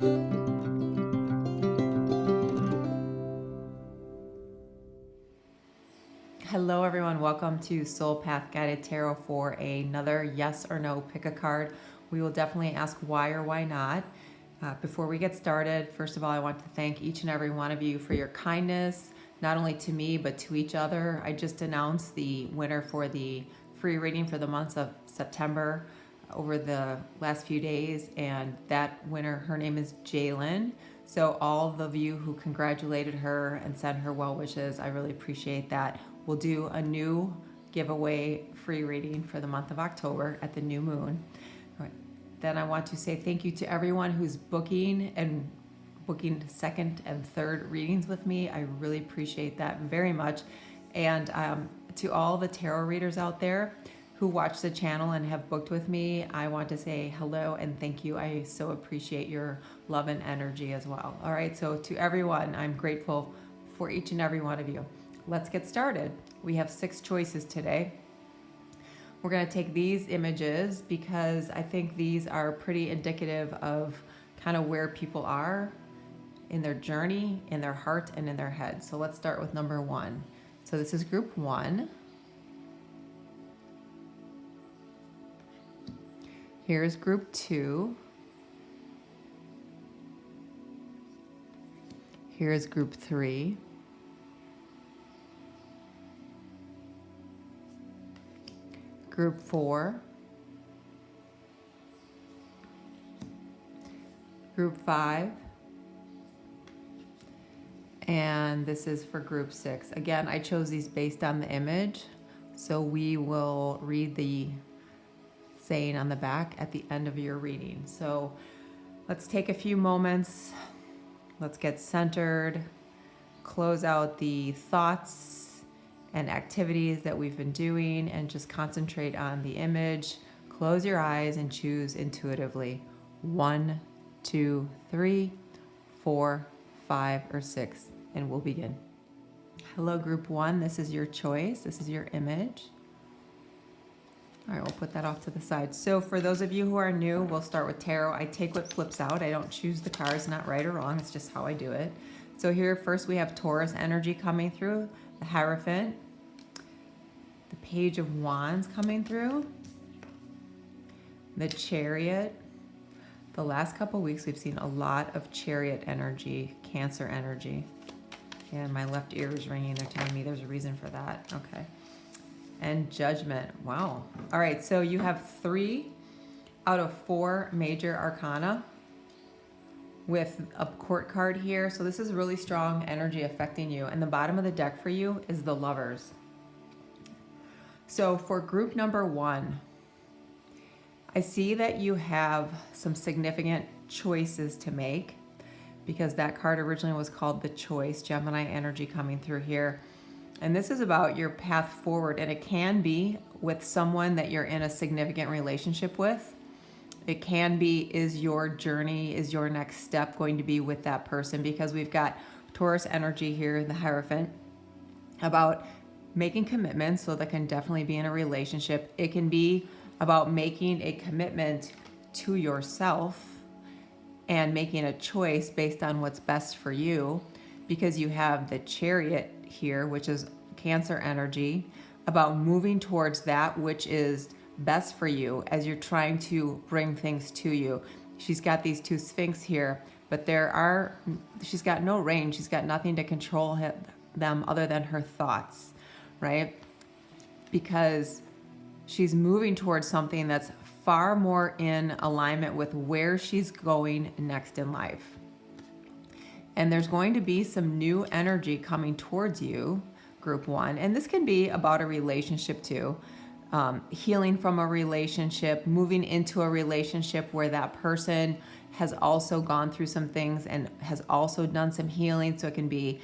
Hello everyone, welcome to Soul Path Guided Tarot for another yes or no pick a card. We will definitely ask why or why not. Before we get started, first of all, I want to thank each and every one of you for your kindness, not only to me, but to each other. I just announced the winner for the free reading for the month of September over the last few days, and that winner, her name is Jalen. So all of you who congratulated her and sent her well wishes, I really appreciate that. We'll do a new giveaway free reading for the month of October at the new moon. All right. Then I want to say thank you to everyone who's booking second and third readings with me. I really appreciate that very much. And to all the tarot readers out there who watch the channel and have booked with me, I want to say hello and thank you. I so appreciate your love and energy as well. All right, so to everyone, I'm grateful for each and every one of you. Let's get started. We have 6 choices today. We're going to take these images because I think these are pretty indicative of kind of where people are in their journey, in their heart, and in their head. So let's start with number 1. So this is group 1. Here's group 2. Here's group 3. Group 4, group 5, and this is for group 6. Again, I chose these based on the image, so we will read the saying on the back at the end of your reading. So let's take a few moments, let's get centered, close out the thoughts and activities that we've been doing, and just concentrate on the image. Close your eyes and choose intuitively 1, 2, 3, 4, 5, or 6, and we'll begin. Hello, group 1. This is your choice. This is your image. All right, we'll put that off to the side. So for those of you who are new, we'll start with tarot. I take what flips out. I don't choose the cards, not right or wrong. It's just how I do it. So here first we have Taurus energy coming through, the Hierophant, the Page of Wands coming through, the Chariot. The last couple weeks we've seen a lot of Chariot energy, Cancer energy. And my left ear is ringing. They're telling me there's a reason for that. Okay. And Judgment. Wow. All right, so you have 3 out of 4 major arcana with a court card here. So this is really strong energy affecting you. And the bottom of the deck for you is the Lovers. So for group number 1, I see that you have some significant choices to make, because that card originally was called the Choice, Gemini energy coming through here. And this is about your path forward, and it can be with someone that you're in a significant relationship with. It can be, is your journey, is your next step going to be with that person? Because we've got Taurus energy here, the Hierophant, about making commitments, so that can definitely be in a relationship. It can be about making a commitment to yourself and making a choice based on what's best for you, because you have the Chariot here, which is Cancer energy, about moving towards that which is best for you as you're trying to bring things to you. She's got these 2 Sphinx here, but she's got no range. She's got nothing to control them other than her thoughts, right? Because she's moving towards something that's far more in alignment with where she's going next in life. And there's going to be some new energy coming towards you, group 1. And this can be about a relationship too. Healing from a relationship, moving into a relationship where that person has also gone through some things and has also done some healing. So it can be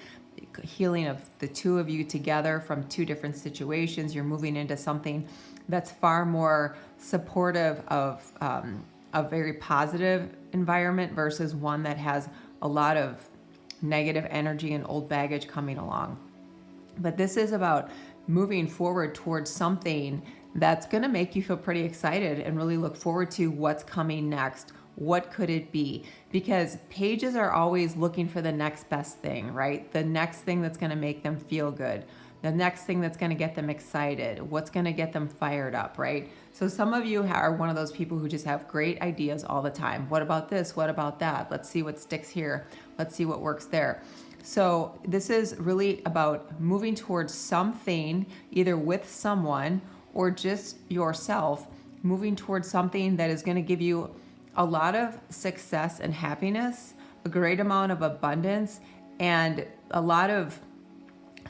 healing of the 2 of you together from 2 different situations. You're moving into something that's far more supportive of a very positive environment versus one that has a lot of negative energy and old baggage coming along. But this is about moving forward towards something that's going to make you feel pretty excited and really look forward to what's coming next, What could it be? Because pages are always looking for the next best thing, right? The next thing that's going to make them feel good. The next thing that's going to get them excited. What's going to get them fired up, right? So some of you are one of those people who just have great ideas all the time. What about this? What about that? Let's see what sticks here. Let's see what works there. So this is really about moving towards something, either with someone or just yourself, moving towards something that is going to give you a lot of success and happiness, a great amount of abundance, and a lot of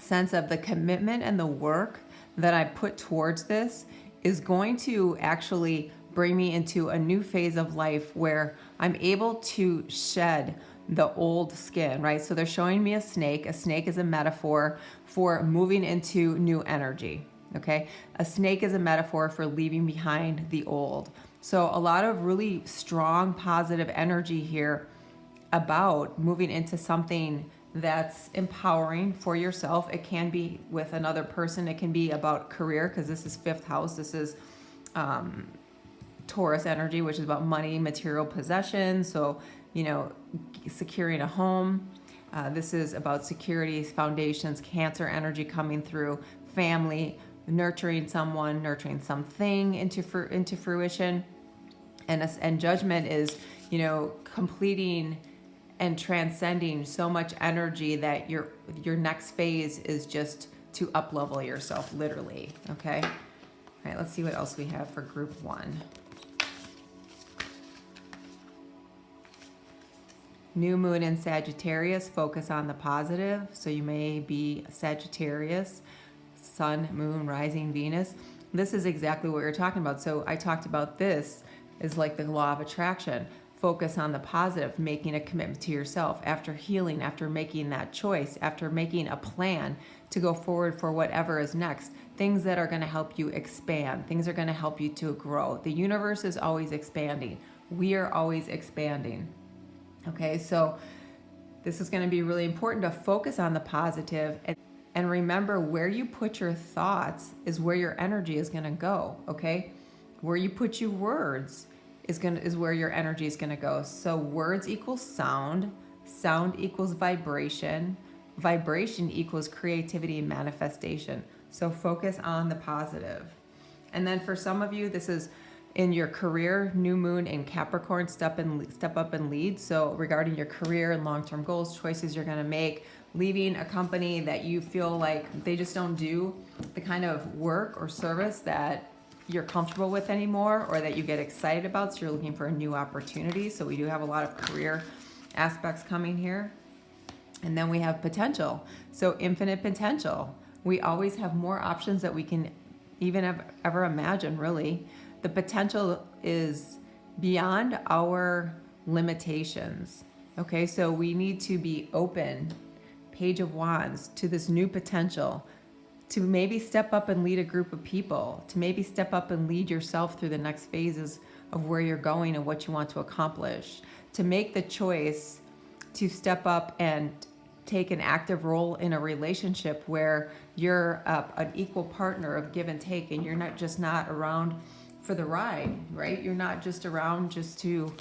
sense of the commitment and the work that I put towards this is going to actually bring me into a new phase of life where I'm able to shed the old skin, right? So they're showing me a snake. A snake is a metaphor for moving into new energy, okay? A snake is a metaphor for leaving behind the old. So a lot of really strong positive energy here about moving into something that's empowering for yourself. It can be with another person. It can be about career, because this is fifth house. This is Taurus energy, which is about money, material possessions. So, securing a home. This is about security, foundations, Cancer energy coming through, family, nurturing someone, nurturing something into fruition. And Judgment is, completing and transcending so much energy that your next phase is just to up-level yourself, literally, okay? All right, let's see what else we have for group 1. New moon in Sagittarius, focus on the positive. So you may be Sagittarius, sun, moon, rising, Venus. This is exactly what you're talking about. So I talked about this is like the law of attraction. Focus on the positive, making a commitment to yourself after healing, after making that choice, after making a plan to go forward for whatever is next. Things that are going to help you expand. Things are going to help you to grow. The universe is always expanding. We are always expanding. Okay, so this is going to be really important to focus on the positive and remember where you put your thoughts is where your energy is going to go, okay? Where you put your words is where your energy is going to go. So words equals sound, sound equals vibration, vibration equals creativity and manifestation. So focus on the positive. And then for some of you, this is in your career, new moon in Capricorn, step up and lead. So regarding your career and long-term goals, choices you're going to make, leaving a company that you feel like they just don't do the kind of work or service that you're comfortable with anymore, or that you get excited about. So you're looking for a new opportunity. So we do have a lot of career aspects coming here. And then we have potential. So infinite potential. We always have more options that we can even ever imagine, really. The potential is beyond our limitations. Okay, so we need to be open, Page of Wands, to this new potential, to maybe step up and lead a group of people, to maybe step up and lead yourself through the next phases of where you're going and what you want to accomplish, to make the choice to step up and take an active role in a relationship where you're an equal partner of give and take, and you're not around for the ride, right? You're not just around just to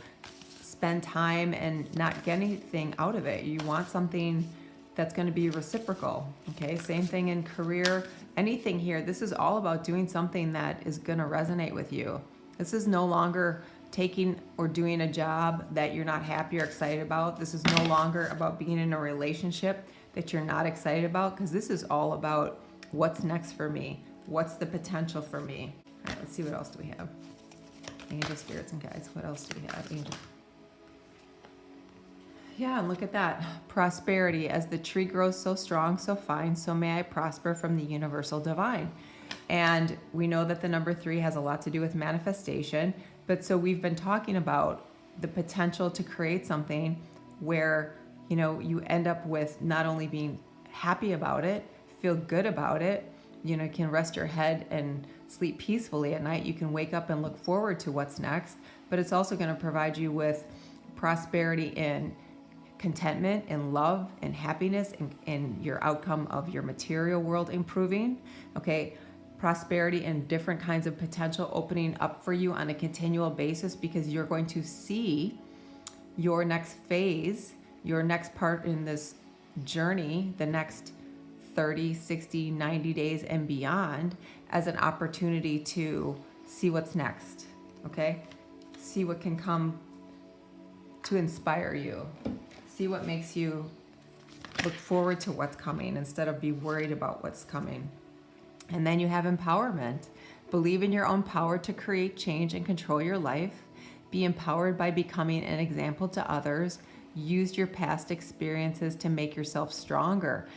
spend time and not get anything out of it. You want something that's going to be reciprocal, okay? Same thing in career, anything here. This is all about doing something that is going to resonate with you. This is no longer taking or doing a job that you're not happy or excited about. This is no longer about being in a relationship that you're not excited about, because this is all about what's next for me. What's the potential for me? All right, let's see, what else do we have? Angel, spirits, and guides. What else do we have? Angel. Yeah, and look at that. Prosperity. As the tree grows so strong, so fine, so may I prosper from the universal divine. And we know that the number 3 has a lot to do with manifestation. But so we've been talking about the potential to create something where, you end up with not only being happy about it, feel good about it, you can rest your head and sleep peacefully at night. You can wake up and look forward to what's next, but it's also going to provide you with prosperity in contentment and love and happiness and your outcome of your material world improving. Okay. prosperity and different kinds of potential opening up for you on a continual basis, because you're going to see your next phase, your next part in this journey, the next 30, 60, 90 days and beyond, as an opportunity to see what's next, okay? See what can come to inspire you. See what makes you look forward to what's coming instead of be worried about what's coming. And then you have empowerment. Believe in your own power to create change and control your life. Be empowered by becoming an example to others. Use your past experiences to make yourself stronger.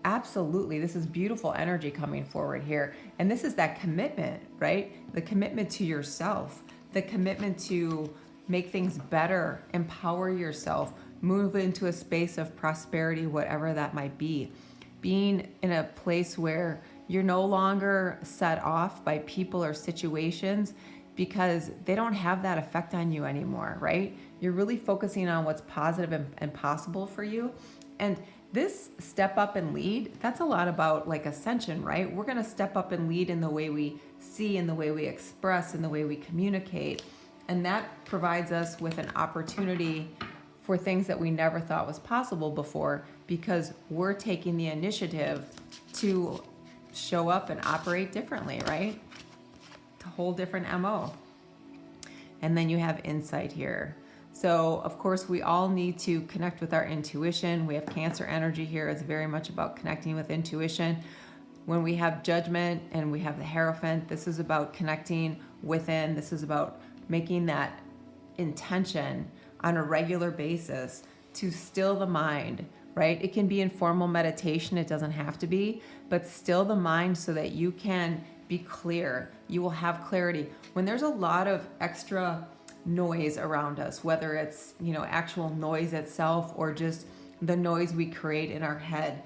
Absolutely. This is beautiful energy coming forward here. And this is that commitment, right? The commitment to yourself, the commitment to make things better, empower yourself, move into a space of prosperity, whatever that might be. Being in a place where you're no longer set off by people or situations because they don't have that effect on you anymore, right? You're really focusing on what's positive and possible for you. And this step up and lead, that's a lot about like ascension, right? We're gonna step up and lead in the way we see, in the way we express, in the way we communicate. And that provides us with an opportunity for things that we never thought was possible before, because we're taking the initiative to show up and operate differently, right? A whole different MO. And then you have insight here. So of course we all need to connect with our intuition. We have Cancer energy here. It's very much about connecting with intuition. When we have Judgment and we have the Hierophant, this is about connecting within. This is about making that intention on a regular basis to still the mind, right? It can be informal meditation, it doesn't have to be, but still the mind so that you can be clear. You will have clarity. When there's a lot of extra noise around us, whether it's, actual noise itself or just the noise we create in our head,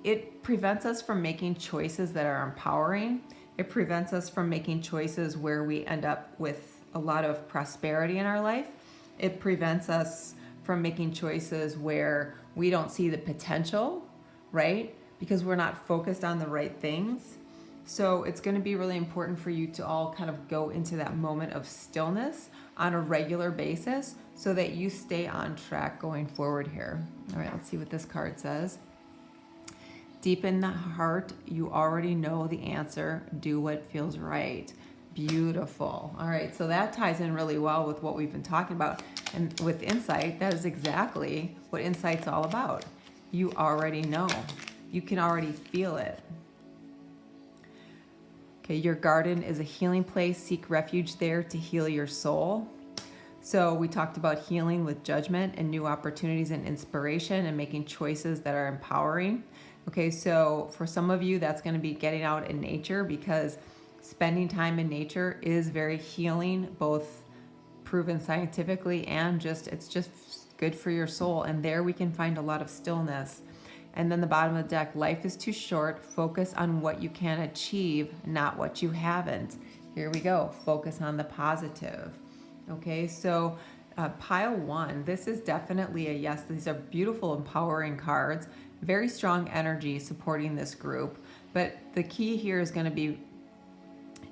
it prevents us from making choices that are empowering. It prevents us from making choices where we end up with a lot of prosperity in our life. It prevents us from making choices where we don't see the potential, right? Because we're not focused on the right things. So it's going to be really important for you to all kind of go into that moment of stillness on a regular basis so that you stay on track going forward here. All right, let's see what this card says. Deep in the heart, you already know the answer. Do what feels right. Beautiful. All right, so that ties in really well with what we've been talking about. And with insight, that is exactly what insight's all about. You already know. You can already feel it. Okay, your garden is a healing place. Seek refuge there to heal your soul. So we talked about healing with judgment and new opportunities and inspiration and making choices that are empowering. Okay, so for some of you, that's going to be getting out in nature, because spending time in nature is very healing, both proven scientifically and it's just good for your soul. And there we can find a lot of stillness. And then the bottom of the deck, life is too short. Focus on what you can achieve, not what you haven't. Here we go. Focus on the positive. Okay, so pile one, this is definitely a yes. These are beautiful, empowering cards. Very strong energy supporting this group. But the key here is going to be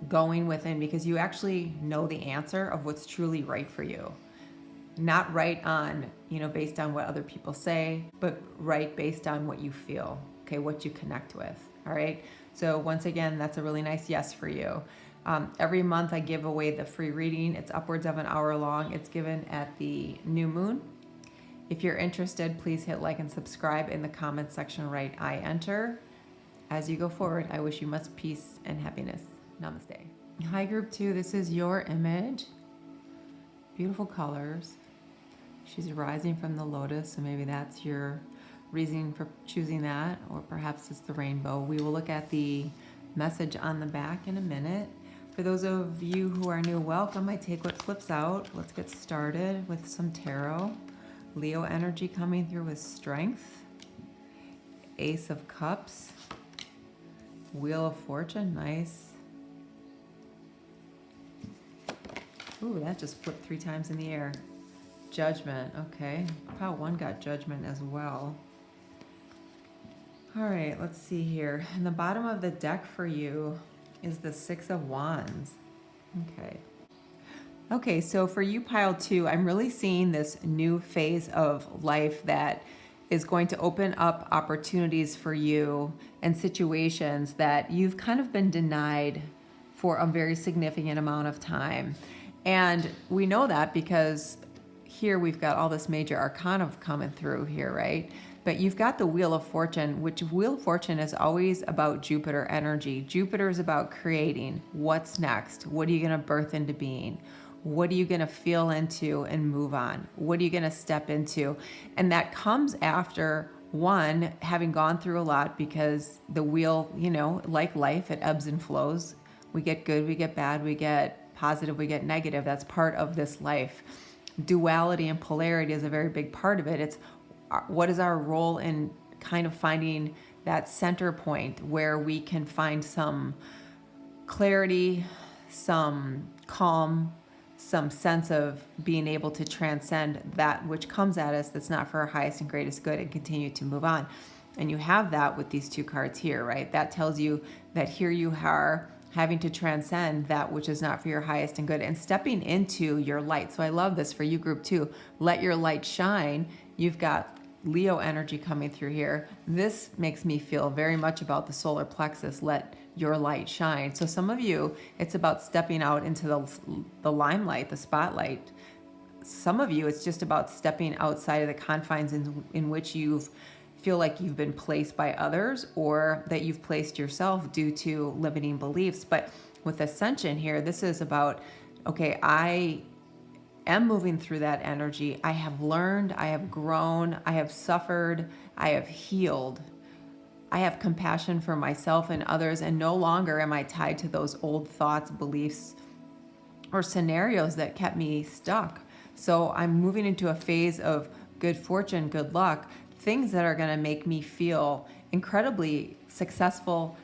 going within, because you actually know the answer of what's truly right for you. Not right on, based on what other people say, but right based on what you feel, okay, what you connect with, all right? So once again, that's a really nice yes for you. Every month I give away the free reading. It's upwards of an hour long. It's given at the new moon. If you're interested, please hit like and subscribe. In the comments section, write I enter. As you go forward, I wish you much peace and happiness. Namaste. Hi, group 2. This is your image. Beautiful colors. She's rising from the lotus, so maybe that's your reason for choosing that, or perhaps it's the rainbow. We will look at the message on the back in a minute. For those of you who are new, welcome. I take what flips out. Let's get started with some tarot. Leo energy coming through with strength. Ace of Cups. Wheel of Fortune, nice. Ooh, that just flipped 3 times in the air. Judgment, okay. Pile 1 got Judgment as well. All right, let's see here. And the bottom of the deck for you is the Six of Wands. Okay. Okay, so for you, pile 2, I'm really seeing this new phase of life that is going to open up opportunities for you and situations that you've kind of been denied for a very significant amount of time. And we know that because here we've got all this major arcana coming through here, right? But you've got the Wheel of Fortune, which Wheel of Fortune is always about Jupiter energy. Jupiter is about creating. What's next? What are you going to birth into being? What are you going to feel into and move on? What are you going to step into? And that comes after, one, having gone through a lot, because the wheel, you know, like life, it ebbs and flows. We get good, we get bad, we get positive, we get negative. That's part of this life. Duality and polarity is a very big part of it. It's what is our role in kind of finding that center point where we can find some clarity, some calm, some sense of being able to transcend that which comes at us that's not for our highest and greatest good, and continue to move on. And you have that with these 2 cards here, right? That tells you that here you are having to transcend that which is not for your highest and good, and stepping into your light. So I love this for you, group 2. Let your light shine. You've got Leo energy coming through here. This makes me feel very much about the solar plexus. Let your light shine. So some of you, it's about stepping out into the limelight, the spotlight. Some of you, it's just about stepping outside of the confines in which you feel like you've been placed by others, or that you've placed yourself due to limiting beliefs. But with Ascension here, this is about, okay, I am moving through that energy. I have learned, I have grown, I have suffered, I have healed. I have compassion for myself and others, and no longer am I tied to those old thoughts, beliefs, or scenarios that kept me stuck. So I'm moving into a phase of good fortune, good luck, things that are going to make me feel incredibly successful,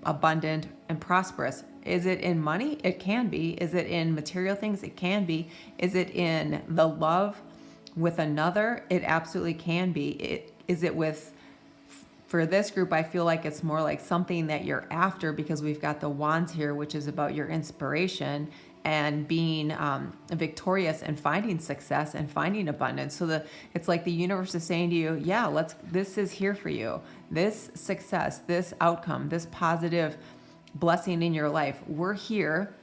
abundant, and prosperous. Is it in money? It can be. Is it in material things? It can be. Is it in the love with another? It absolutely can be. Is it with, for this group, I feel like it's more like something that you're after, because we've got the wands here, which is about your inspiration and being victorious and finding success and finding abundance. So it's like the universe is saying to you, yeah, this is here for you. This success, this outcome, this positive blessing in your life. We're here,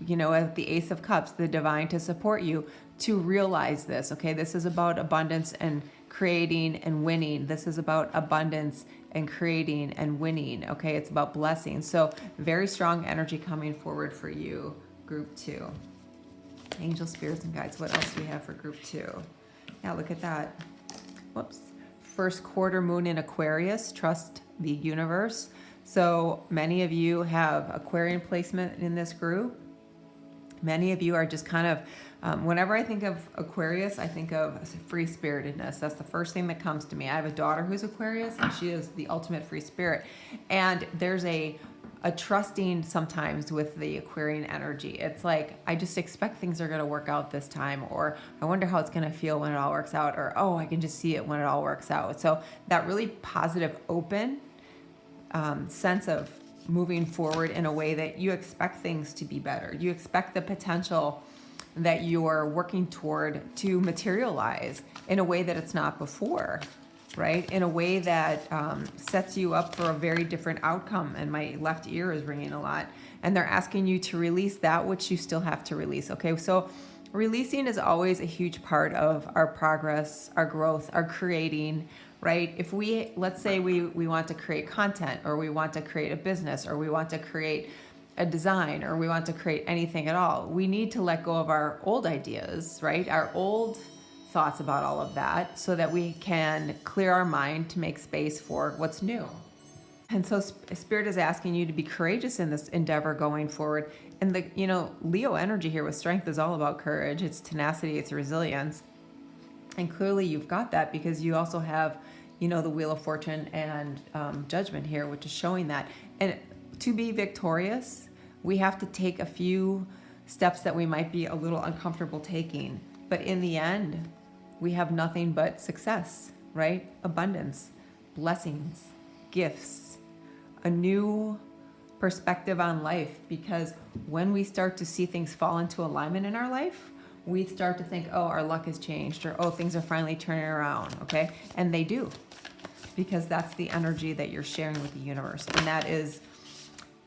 you know, as the Ace of Cups, the divine, to support you to realize this. Okay, this is about abundance and creating and winning. This is about abundance and creating and winning. Okay, it's about blessing. So very strong energy coming forward for you, group 2. Angel, spirits, and guides. What else do we have for group 2? Yeah, look at that. Whoops. First quarter moon in Aquarius. Trust the universe. So many of you have Aquarian placement in this group. Many of you are just kind of, whenever I think of Aquarius, I think of free-spiritedness. That's the first thing that comes to me. I have a daughter who's Aquarius, and she is the ultimate free spirit. And there's a trusting sometimes with the Aquarian energy. It's like, I just expect things are going to work out this time, or I wonder how it's going to feel when it all works out, or, oh, I can just see it when it all works out. So that really positive, open sense of moving forward in a way that you expect things to be better. You expect the potential that you're working toward to materialize in a way that it's not before, right? In a way that sets you up for a very different outcome. And my left ear is ringing a lot. And they're asking you to release that which you still have to release. Okay, so releasing is always a huge part of our progress, our growth, our creating, right? If let's say we want to create content, or we want to create a business, or we want to create a design, or we want to create anything at all, we need to let go of our old ideas, right? Our old thoughts about all of that, so that we can clear our mind to make space for what's new. And so Spirit is asking you to be courageous in this endeavor going forward. And Leo energy here with strength is all about courage. It's tenacity, it's resilience. And clearly you've got that, because you also have, the Wheel of Fortune and Judgment here, which is showing that. And to be victorious, we have to take a few steps that we might be a little uncomfortable taking. But in the end, we have nothing but success, right? Abundance, blessings, gifts, a new perspective on life, because when we start to see things fall into alignment in our life, we start to think, oh, our luck has changed, or oh, things are finally turning around, okay? And they do, because that's the energy that you're sharing with the universe. And that is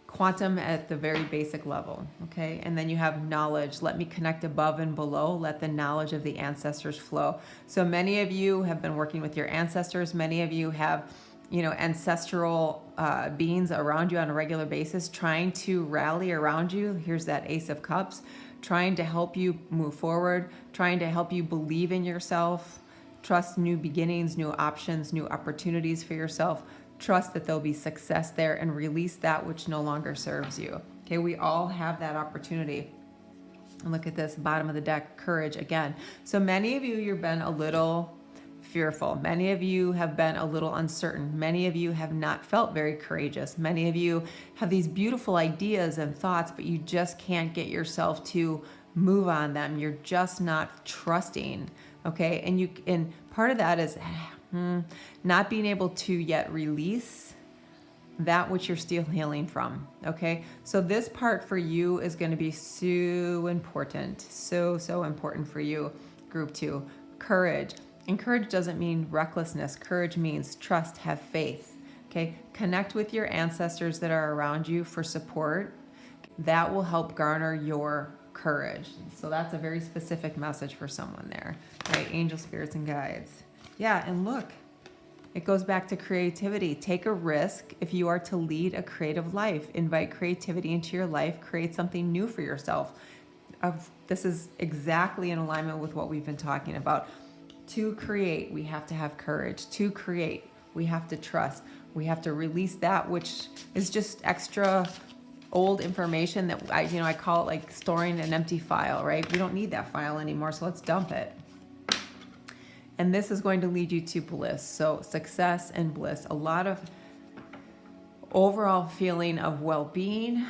quantum at the very basic level, okay? And then you have knowledge. Let me connect above and below. Let the knowledge of the ancestors flow. So many of you have been working with your ancestors. Many of you have, you know, ancestral beings around you on a regular basis, trying to rally around you. Here's that Ace of Cups, trying to help you move forward, trying to help you believe in yourself, trust new beginnings, new options, new opportunities for yourself. Trust that there'll be success there, and release that which no longer serves you. Okay, we all have that opportunity. And look at this, bottom of the deck, courage again. So many of you, you've been a little fearful. Many of you have been a little uncertain. Many of you have not felt very courageous. Many of you have these beautiful ideas and thoughts, but you just can't get yourself to move on them. You're just not trusting. Okay, and part of that is not being able to yet release that which you're still healing from. Okay, so this part for you is going to be so important, so important for you. Group 2, courage. And courage doesn't mean recklessness. Courage means trust, have faith. Okay, connect with your ancestors that are around you for support. That will help garner your courage. So that's a very specific message for someone there. Right, angel, spirits, and guides. Yeah, and look, it goes back to creativity. Take a risk if you are to lead a creative life. Invite creativity into your life. Create something new for yourself. This is exactly in alignment with what we've been talking about. To create, we have to have courage. To create, we have to trust. We have to release that which is just extra old information that I call it like storing an empty file, right? We don't need that file anymore, so let's dump it. And this is going to lead you to bliss. So success and bliss, a lot of overall feeling of well-being,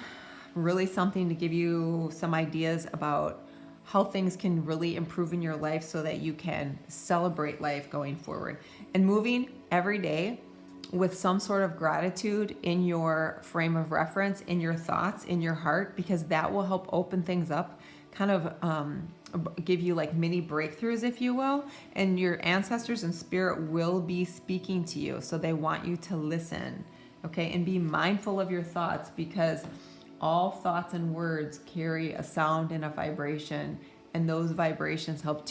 really something to give you some ideas about how things can really improve in your life so that you can celebrate life going forward. And moving every day with some sort of gratitude in your frame of reference, in your thoughts, in your heart, because that will help open things up, kind of give you like mini breakthroughs, if you will. And your ancestors and spirit will be speaking to you. So they want you to listen, okay? And be mindful of your thoughts, because all thoughts and words carry a sound and a vibration, and those vibrations help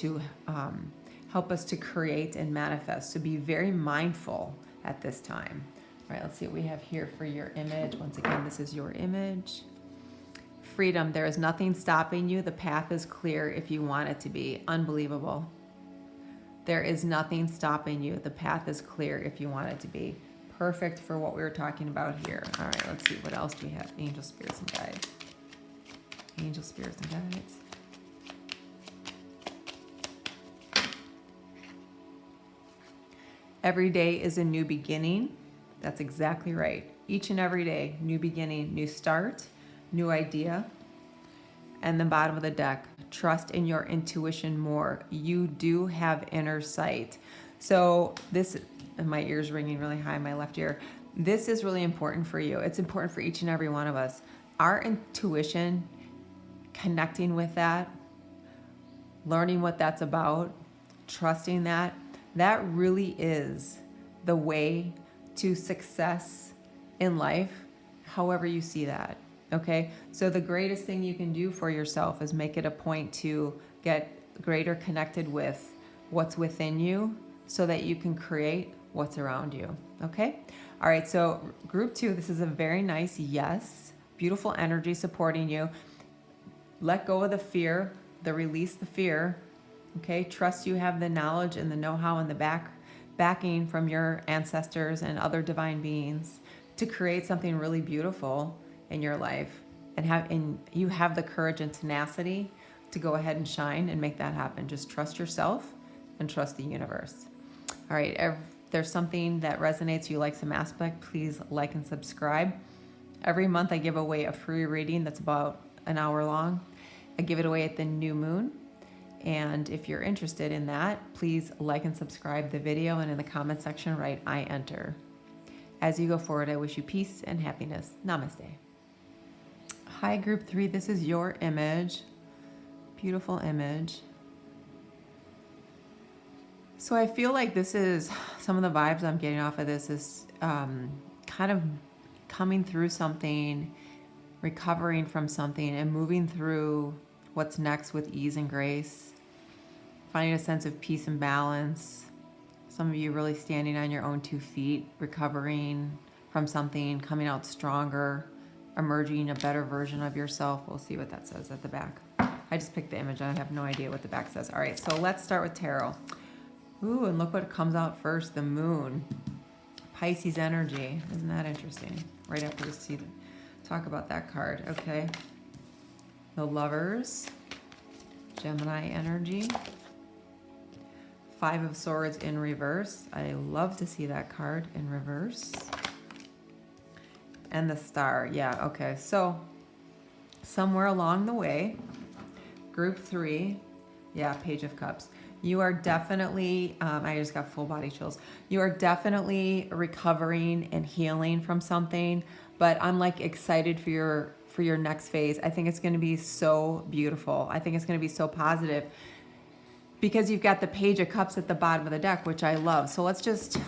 us to create and manifest. So be very mindful at this time. All right, let's see what we have here for your image. Once again, this is your image. Freedom. There is nothing stopping you. The path is clear if you want it to be. Unbelievable. There is nothing stopping you. The path is clear if you want it to be. Perfect for what we were talking about here. All right, let's see. What else do we have? Angel, spirits, and guides. Angel, spirits, and guides. Every day is a new beginning. That's exactly right. Each and every day, new beginning, new start, new idea. And the bottom of the deck, trust in your intuition more. You do have inner sight. So this, and my ear's ringing really high in my left ear. This is really important for you. It's important for each and every one of us. Our intuition, connecting with that, learning what that's about, trusting that, that really is the way to success in life, however you see that. Okay, so the greatest thing you can do for yourself is make it a point to get greater connected with what's within you so that you can create what's around you. Okay, all right, so group 2, this is a very nice yes, beautiful energy supporting you. Let go of the fear, release the fear. Okay, trust you have the knowledge and the know-how and the backing from your ancestors and other divine beings to create something really beautiful in your life, and you have the courage and tenacity to go ahead and shine and make that happen. Just trust yourself and trust the universe. All right, if there's something that resonates, you like some aspect, please like and subscribe. Every month I give away a free reading that's about an hour long. I give it away at the new moon. And if you're interested in that, please like and subscribe the video, and in the comment section write I enter. As you go forward, I wish you peace and happiness. Namaste. Hi, group 3. This is your image. Beautiful image. So I feel like this is some of the vibes I'm getting off of this is kind of coming through something, recovering from something, and moving through what's next with ease and grace, finding a sense of peace and balance. Some of you really standing on your own 2 feet, recovering from something, coming out stronger, emerging a better version of yourself. We'll see what that says at the back. I just picked the image. I have no idea what the back says. All right, so let's start with tarot. Ooh, and look what comes out first, the moon. Pisces energy. Isn't that interesting? Right after we talk about that card. Okay. The Lovers. Gemini energy. 5 of Swords in reverse. I love to see that card in reverse. And the Star. Yeah, okay. So somewhere along the way, group 3, yeah, Page of Cups. You are definitely, I just got full body chills. You are definitely recovering and healing from something, but I'm like excited for your next phase. I think it's going to be so beautiful. I think it's going to be so positive because you've got the Page of Cups at the bottom of the deck, which I love. So let's just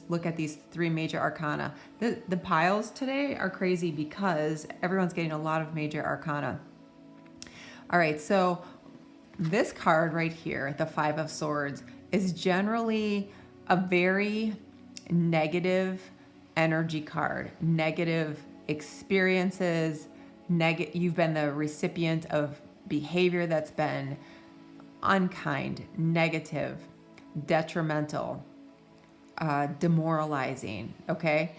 look at these 3 major arcana. The piles today are crazy because everyone's getting a lot of major arcana. All right, so this card right here, the 5 of Swords, is generally a very negative energy card, negative experiences, you've been the recipient of behavior that's been unkind, negative, detrimental, demoralizing, okay?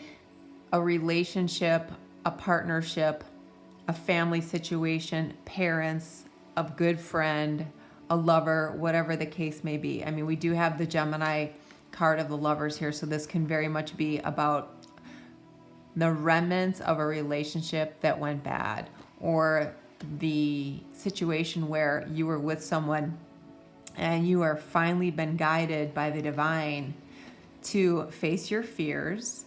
A relationship, a partnership, a family situation, parents, a good friend, a lover, whatever the case may be. I mean, we do have the Gemini card of the Lovers here, so this can very much be about the remnants of a relationship that went bad, or the situation where you were with someone and you are finally been guided by the divine to face your fears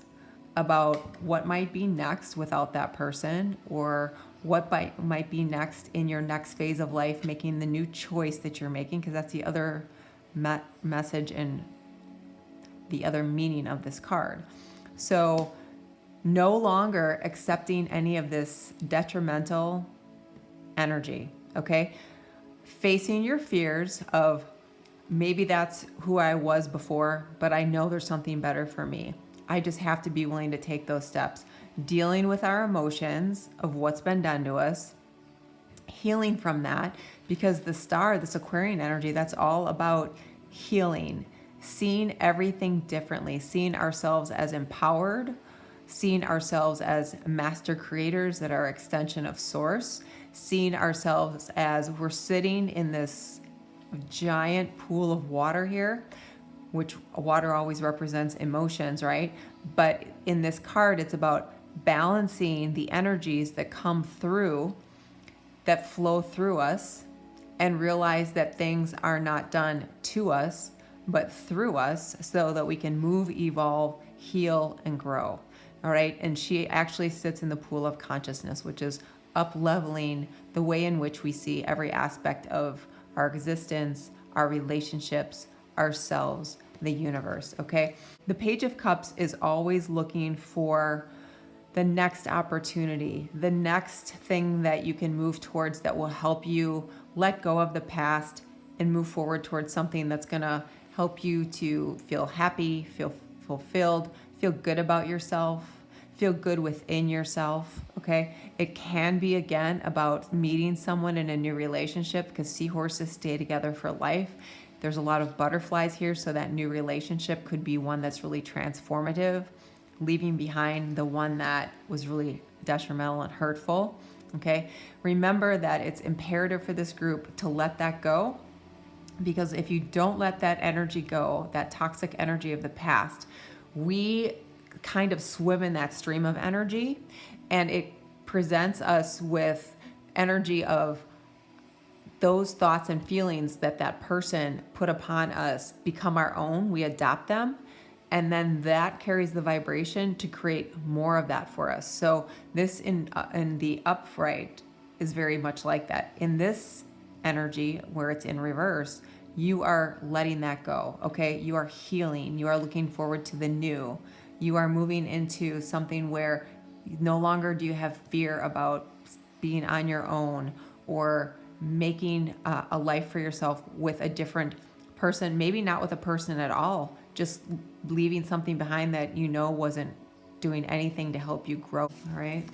about what might be next without that person, or what might be next in your next phase of life, making the new choice that you're making, because that's the other message and the other meaning of this card. So no longer accepting any of this detrimental energy, okay? Facing your fears of maybe that's who I was before, but I know there's something better for me. I just have to be willing to take those steps. Dealing with our emotions of what's been done to us, healing from that, because the Star, this Aquarian energy, that's all about healing, seeing everything differently, seeing ourselves as empowered, seeing ourselves as master creators that are extension of source, seeing ourselves as we're sitting in this giant pool of water here, which water always represents emotions, right? But in this card, it's about balancing the energies that come through, that flow through us, and realize that things are not done to us, but through us, so that we can move, evolve, heal, and grow. All right. And she actually sits in the pool of consciousness, which is up-leveling the way in which we see every aspect of our existence, our relationships, ourselves, the universe. Okay. The Page of Cups is always looking for the next opportunity, the next thing that you can move towards that will help you let go of the past and move forward towards something that's going to help you to feel happy, feel fulfilled, feel good about yourself, feel good within yourself, okay? It can be, again, about meeting someone in a new relationship, because seahorses stay together for life. There's a lot of butterflies here, so that new relationship could be one that's really transformative, leaving behind the one that was really detrimental and hurtful, okay? Remember that it's imperative for this group to let that go, because if you don't let that energy go, that toxic energy of the past, we kind of swim in that stream of energy, and it presents us with energy of those thoughts and feelings that that person put upon us become our own. We adopt them, And then that carries the vibration to create more of that for us. So this in the upright is very much like that. In this energy where it's in reverse, you are letting that go, okay? You are healing. You are looking forward to the new. You are moving into something where no longer do you have fear about being on your own or making a life for yourself with a different person, maybe not with a person at all, just leaving something behind that you know wasn't doing anything to help you grow, all right?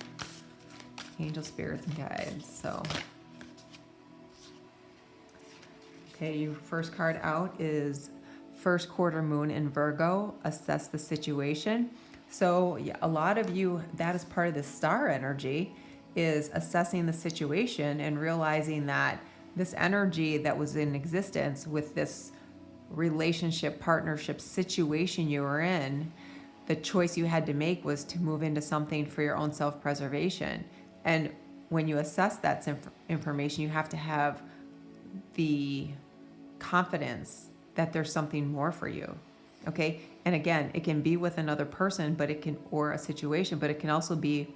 Angel, spirits, and guides. So, okay, your first card out is first quarter moon in Virgo. Assess the situation. So yeah, a lot of you, that is part of the star energy, is assessing the situation and realizing that this energy that was in existence with this relationship, partnership situation you were in, the choice you had to make was to move into something for your own self-preservation. And when you assess that information, you have to have the confidence that there's something more for you. Okay. And again, it can be with another person, but it can, or a situation, but it can also be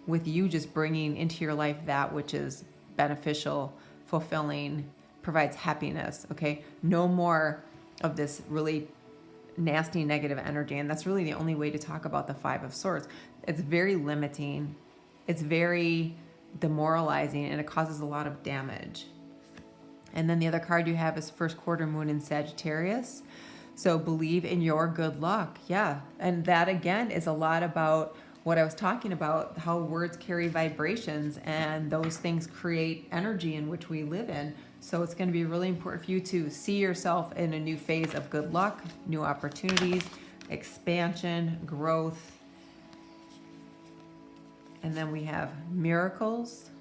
with you just bringing into your life that which is beneficial, fulfilling, provides happiness. Okay. No more of this really nasty negative energy. And that's really the only way to talk about the Five of Swords. It's very limiting. It's very demoralizing, and it causes a lot of damage. And then the other card you have is first quarter moon in Sagittarius. So believe in your good luck. Yeah. And that again is a lot about what I was talking about, how words carry vibrations and those things create energy in which we live in. So it's going to be really important for you to see yourself in a new phase of good luck, new opportunities, expansion, growth. And then we have miracles.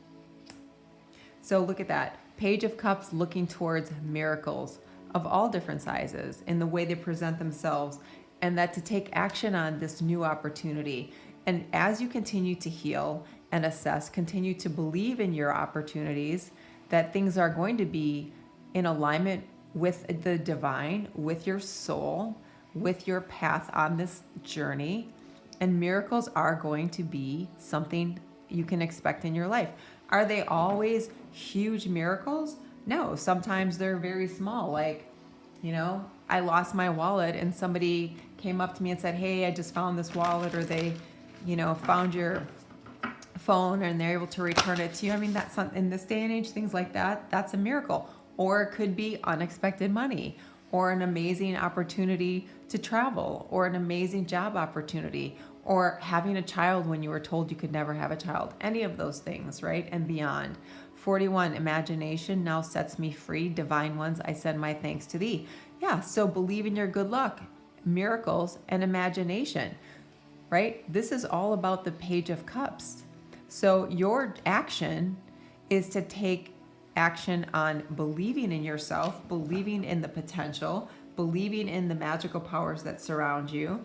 So look at that. Page of Cups looking towards miracles of all different sizes in the way they present themselves, and that to take action on this new opportunity. And as you continue to heal and assess, continue to believe in your opportunities, that things are going to be in alignment with the divine, with your soul, with your path on this journey. And miracles are going to be something you can expect in your life. Are they always huge miracles? No, sometimes they're very small. Like, you know, I lost my wallet and somebody came up to me and said, hey, I just found this wallet, or they, you know, found your phone and they're able to return it to you. I mean, that's not, in this day and age, things like that, that's a miracle. Or it could be unexpected money, or an amazing opportunity to travel, or an amazing job opportunity, or having a child when you were told you could never have a child. Any of those things, right? And beyond. 41, imagination now sets me free. Divine ones, I send my thanks to thee. Yeah, so believe in your good luck, miracles, and imagination, right? This is all about the Page of Cups. So your action is to take action on believing in yourself, believing in the potential, believing in the magical powers that surround you.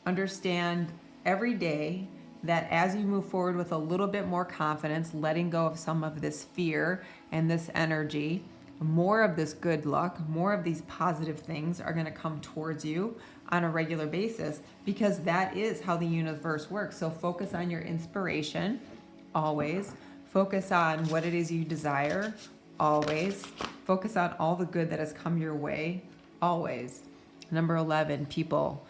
Understand every day that as you move forward with a little bit more confidence, letting go of some of this fear and this energy, more of this good luck, more of these positive things are going to come towards you on a regular basis, because that is how the universe works. So focus on your inspiration, always. Focus on what it is you desire, always. Focus on all the good that has come your way, always. Number 11, people.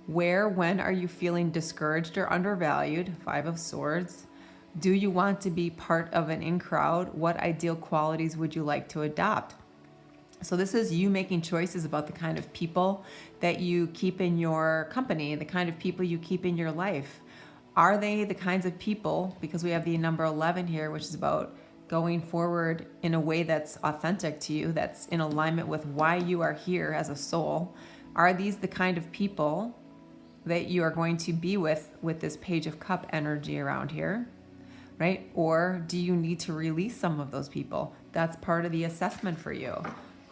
Where, when are you feeling discouraged or undervalued? Five of Swords. Do you want to be part of an in crowd? What ideal qualities would you like to adopt? So this is you making choices about the kind of people that you keep in your company, the kind of people you keep in your life. Are they the kinds of people, because we have the number 11 here, which is about going forward in a way that's authentic to you, that's in alignment with why you are here as a soul. Are these the kind of people that you are going to be with this Page of Cup energy around here, right? Or do you need to release some of those people? That's part of the assessment for you.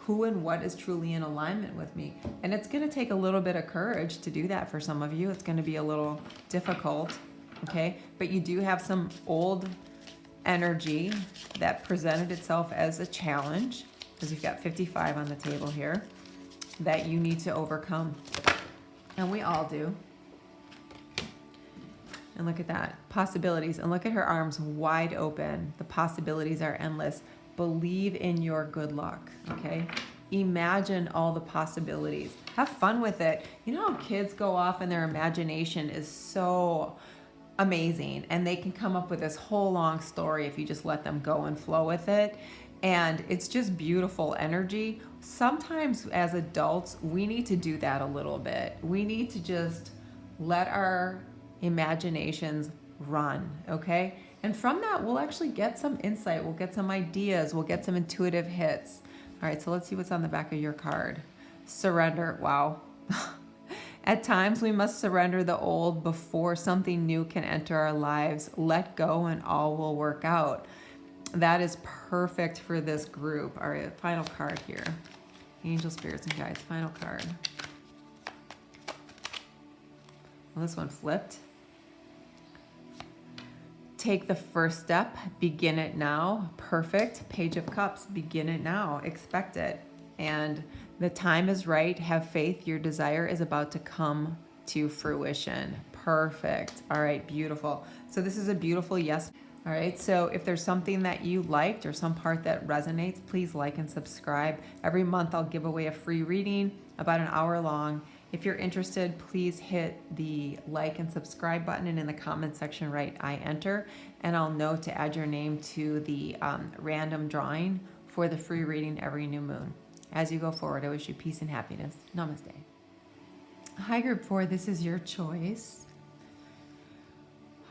Who and what is truly in alignment with me? And it's going to take a little bit of courage to do that for some of you. It's going to be a little difficult, okay? But you do have some old energy that presented itself as a challenge, because you've got 55 on the table here, that you need to overcome. And we all do. And look at that, possibilities. And look at her arms wide open. The possibilities are endless. Believe in your good luck, okay? Imagine all the possibilities. Have fun with it. You know how kids go off and their imagination is so amazing, and they can come up with this whole long story if you just let them go and flow with it. And it's just beautiful energy. Sometimes as adults, we need to do that a little bit. We need to just let our imaginations run, okay? And from that, we'll actually get some insight. We'll get some ideas. We'll get some intuitive hits. All right, so let's see what's on the back of your card. Surrender. Wow. At times, we must surrender the old before something new can enter our lives. Let go and all will work out. That is perfect for this group. All right, final card here. Angel, spirits, and guides. Final card. Well, this one flipped. Take the first step. Begin it now. Perfect. Page of Cups. Begin it now. Expect it. And the time is right. Have faith. Your desire is about to come to fruition. Perfect. All right, beautiful. So this is a beautiful yes. All right, so if there's something that you liked or some part that resonates, please like and subscribe. Every month I'll give away a free reading, about an hour long. If you're interested, please hit the like and subscribe button, and in the comment section write I enter, and I'll note to add your name to the random drawing for the free reading every new moon. As you go forward, I wish you peace and happiness. Namaste. Hi, Group 4, this is your choice.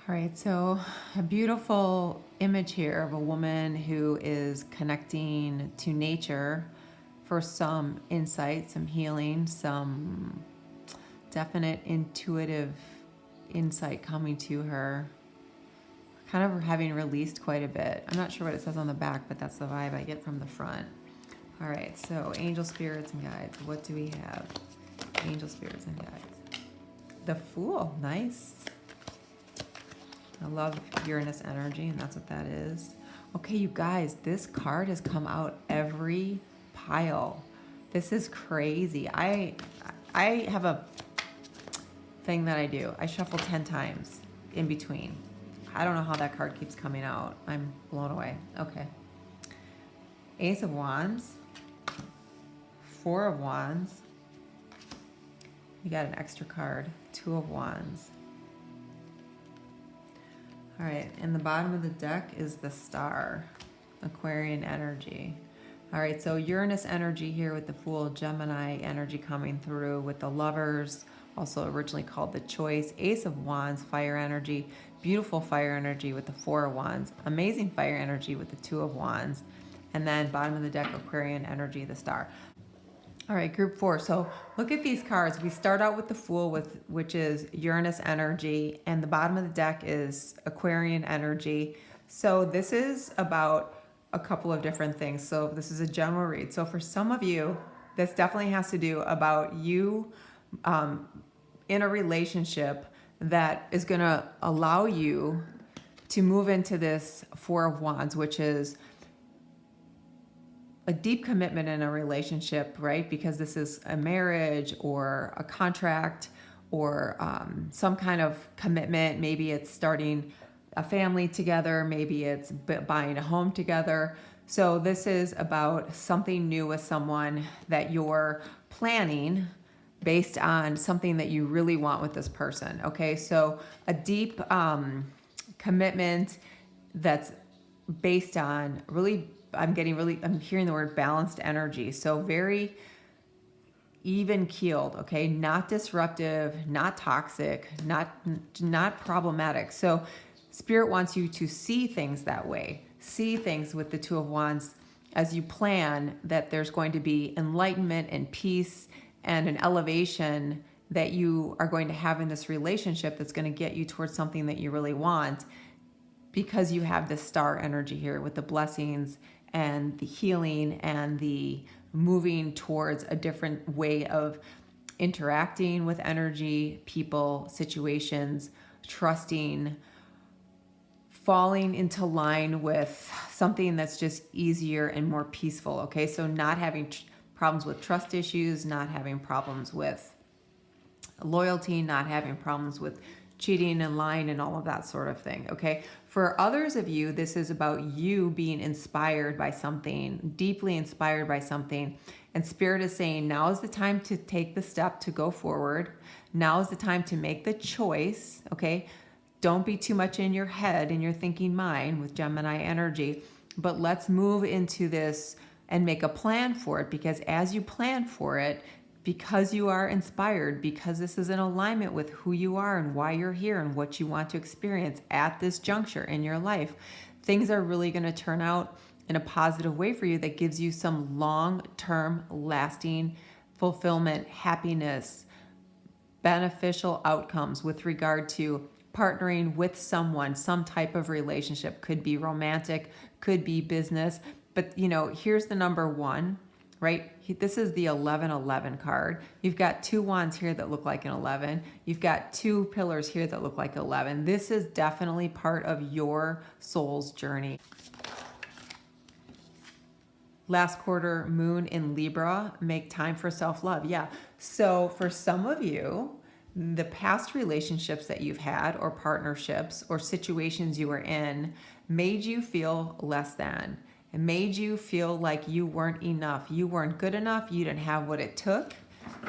All right, so a beautiful image here of a woman who is connecting to nature for some insight, some healing, some definite intuitive insight coming to her. Kind of having released quite a bit. I'm not sure what it says on the back, but that's the vibe I get from the front. All right, so angel, spirits, and guides. What do we have? Angel, spirits, and guides. The Fool, nice. I love Uranus energy, and that's what that is. Okay, you guys, this card has come out every pile. This is crazy. I have a thing that I do. I shuffle 10 times in between. I don't know how that card keeps coming out. I'm blown away. Okay. Ace of Wands. Four of Wands. You got an extra card. Two of Wands. All right, in the bottom of the deck is the Star, Aquarian energy. All right, so Uranus energy here with the Fool, Gemini energy coming through with the Lovers, also originally called the Choice, Ace of Wands, fire energy, beautiful fire energy with the Four of Wands, amazing fire energy with the Two of Wands, and then bottom of the deck, Aquarian energy, the Star. All right, Group 4. So look at these cards. We start out with the Fool, which is Uranus energy, and the bottom of the deck is Aquarian energy. So this is about a couple of different things. So this is a general read. So for some of you, this definitely has to do about you in a relationship that is going to allow you to move into this Four of Wands, which is a deep commitment in a relationship, right? Because this is a marriage or a contract or some kind of commitment. Maybe it's starting a family together. Maybe it's buying a home together. So this is about something new with someone that you're planning based on something that you really want with this person. Okay, so a deep commitment that's based on really, I'm hearing the word balanced energy. So very even keeled, okay? Not disruptive, not toxic, not problematic. So Spirit wants you to see things that way. See things with the Two of Wands as you plan that there's going to be enlightenment and peace and an elevation that you are going to have in this relationship that's going to get you towards something that you really want, because you have this Star energy here with the blessings and the healing and the moving towards a different way of interacting with energy, people, situations, trusting, falling into line with something that's just easier and more peaceful, okay? So not having problems with trust issues, not having problems with loyalty, not having problems with cheating and lying and all of that sort of thing, okay? For others of you, this is about you being inspired by something, deeply inspired by something, and Spirit is saying, now is the time to take the step to go forward. Now is the time to make the choice, okay? Don't be too much in your head, in your thinking mind with Gemini energy, but let's move into this and make a plan for it, because as you plan for it, because you are inspired, because this is in alignment with who you are and why you're here and what you want to experience at this juncture in your life, things are really going to turn out in a positive way for you that gives you some long-term, lasting fulfillment, happiness, beneficial outcomes with regard to partnering with someone, some type of relationship. Could be romantic, could be business, but you know, here's the number one, right? This is the 1111 card. You've got 2 wands here that look like an 11. You've got 2 pillars here that look like 11. This is definitely part of your soul's journey. Last quarter, moon in Libra, make time for self-love. Yeah. So for some of you, the past relationships that you've had or partnerships or situations you were in made you feel less than. It made you feel like you weren't enough. You weren't good enough. You didn't have what it took.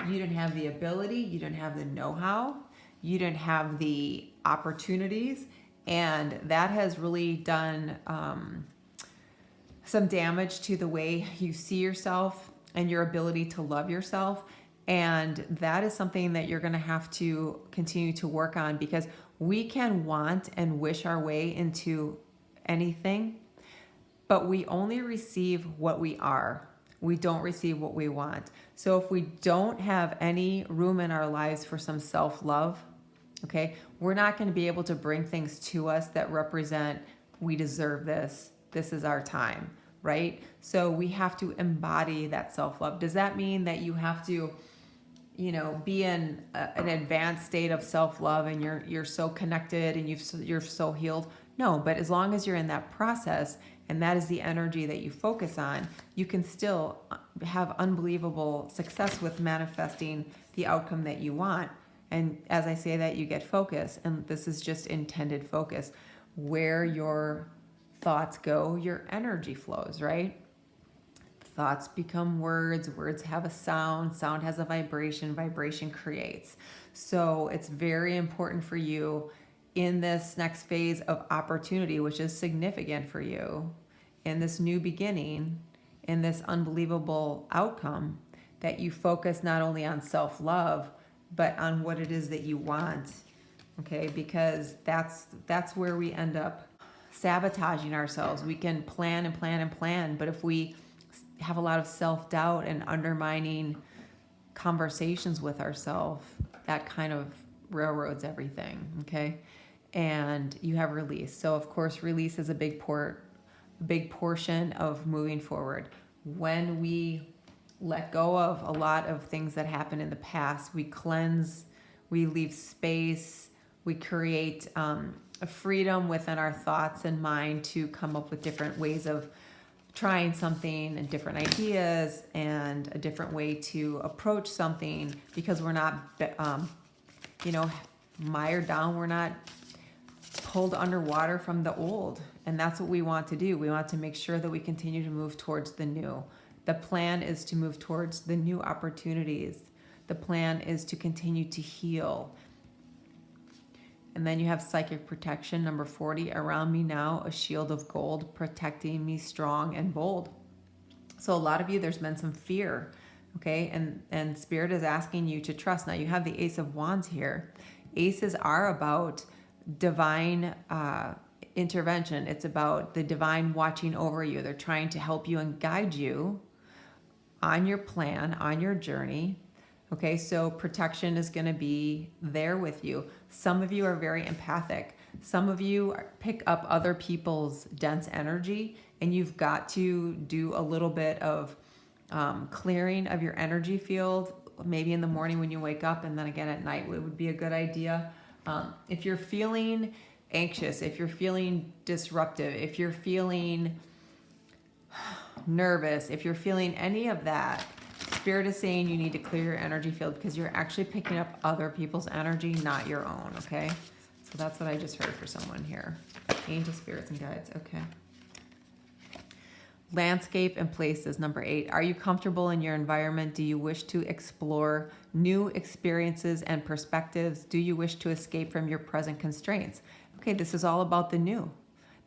You didn't have the ability. You didn't have the know-how. You didn't have the opportunities. And that has really done some damage to the way you see yourself and your ability to love yourself. And that is something that you're going to have to continue to work on, because we can want and wish our way into anything, but we only receive what we are. We don't receive what we want. So if we don't have any room in our lives for some self-love, okay, we're not going to be able to bring things to us that represent, we deserve this. This is our time, right? So we have to embody that self-love. Does that mean that you have to, you know, be in an advanced state of self-love and you're so connected and you're so healed? No, but as long as you're in that process and that is the energy that you focus on, you can still have unbelievable success with manifesting the outcome that you want. And as I say that, you get focus, and this is just intended focus. Where your thoughts go, your energy flows, right? Thoughts become words, words have a sound, sound has a vibration, vibration creates. So it's very important for you in this next phase of opportunity, which is significant for you, in this new beginning, in this unbelievable outcome, that you focus not only on self-love, but on what it is that you want, okay? Because that's where we end up sabotaging ourselves. We can plan and plan and plan, but if we have a lot of self-doubt and undermining conversations with ourselves, that kind of railroads everything, okay? And you have release. So of course, release is a big portion of moving forward. When we let go of a lot of things that happened in the past, we cleanse, we leave space, we create a freedom within our thoughts and mind to come up with different ways of trying something and different ideas and a different way to approach something, because we're not, mired down. We're not pulled underwater from the old. And that's what we want to do. We want to make sure that we continue to move towards the new. The plan is to move towards the new opportunities. The plan is to continue to heal. And then you have psychic protection, number 40, around me now, a shield of gold, protecting me strong and bold. So a lot of you, there's been some fear, okay? And Spirit is asking you to trust. Now you have the Ace of Wands here. Aces are about divine intervention. It's about the divine watching over you. They're trying to help you and guide you on your plan, on your journey. Okay, so protection is going to be there with you. Some of you are very empathic. Some of you pick up other people's dense energy, and you've got to do a little bit of clearing of your energy field, maybe in the morning when you wake up, and then again at night. It would be a good idea. If you're feeling anxious, if you're feeling disruptive, if you're feeling nervous, if you're feeling any of that, Spirit is saying you need to clear your energy field because you're actually picking up other people's energy, not your own, okay? So that's what I just heard for someone here. Angel spirits and guides, okay. Landscape and places, number 8. Are you comfortable in your environment? Do you wish to explore new experiences and perspectives? Do you wish to escape from your present constraints? Okay, this is all about the new.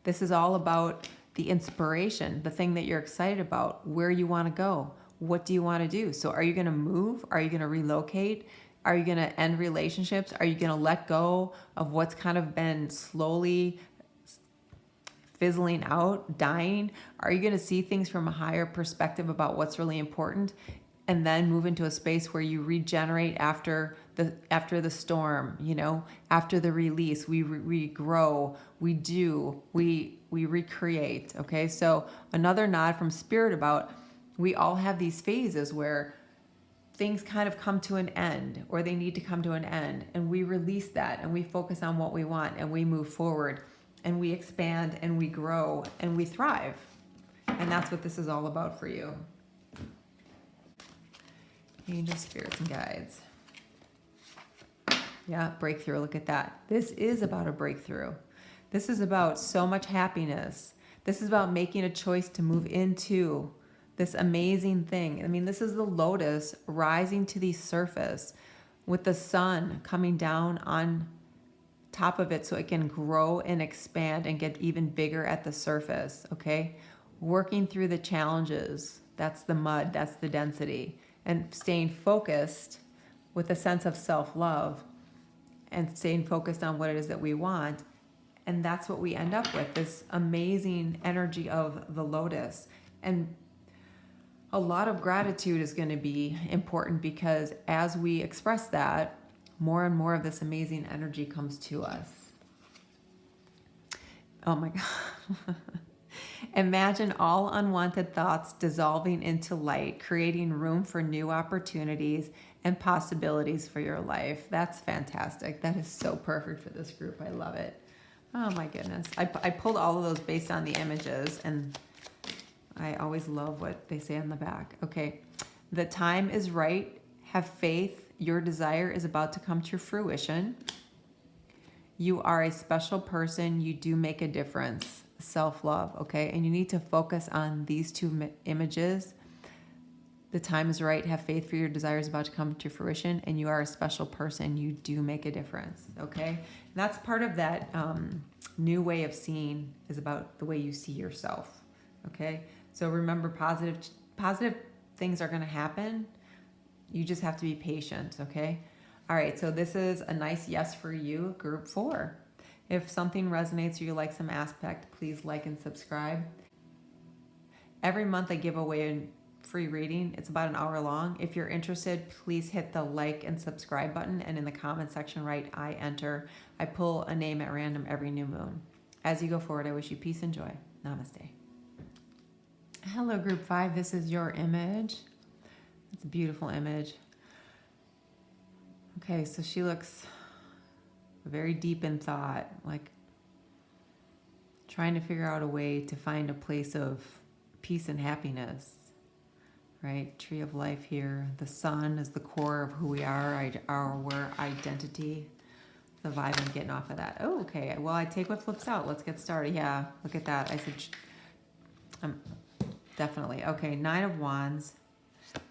This is all about the inspiration, the thing that you're excited about, where you want to go. What do you want to do? So are you going to move? Are you going to relocate? Are you going to end relationships? Are you going to let go of what's kind of been slowly fizzling out, dying? Are you going to see things from a higher perspective about what's really important and then move into a space where you regenerate after the storm, you know, after the release? We grow, we recreate, okay? So another nod from Spirit about we all have these phases where things kind of come to an end, or they need to come to an end, and we release that and we focus on what we want and we move forward and we expand and we grow and we thrive. And that's what this is all about for you. Angel spirits and guides. Yeah, breakthrough. Look at that. This is about a breakthrough. This is about so much happiness. This is about making a choice to move into this amazing thing. I mean, this is the lotus rising to the surface with the sun coming down on top of it so it can grow and expand and get even bigger at the surface, okay? Working through the challenges. That's the mud, that's the density. And staying focused with a sense of self-love and staying focused on what it is that we want. And that's what we end up with, this amazing energy of the lotus. And a lot of gratitude is going to be important because as we express that, more and more of this amazing energy comes to us. Oh my God. Imagine all unwanted thoughts dissolving into light, creating room for new opportunities and possibilities for your life. That's fantastic. That is so perfect for this group. I love it. Oh my goodness. I pulled all of those based on the images, and I always love what they say on the back. Okay. The time is right. Have faith. Your desire is about to come to fruition. You are a special person. You do make a difference. Self-love, okay? And you need to focus on these two images. The time is right. Have faith, for your desire is about to come to fruition, and you are a special person. You do make a difference, okay? And that's part of that new way of seeing, is about the way you see yourself, okay? So remember, positive things are going to happen. You just have to be patient, okay? All right, so this is a nice yes for you, group 4. If something resonates or you like some aspect, please like and subscribe. Every month I give away a free reading. It's about an hour long. If you're interested, please hit the like and subscribe button, and in the comment section write I enter. I pull a name at random every new moon. As you go forward, I wish you peace and joy. Namaste. Hello, group 5. This is your image. It's a beautiful image. Okay, so she looks very deep in thought, like trying to figure out a way to find a place of peace and happiness, right? Tree of life here. The sun is the core of who we are, our identity. The vibe I'm getting off of that. Oh, okay. Well, I take what flips out. Let's get started. Yeah, look at that. I said, definitely. Okay, 9 of Wands.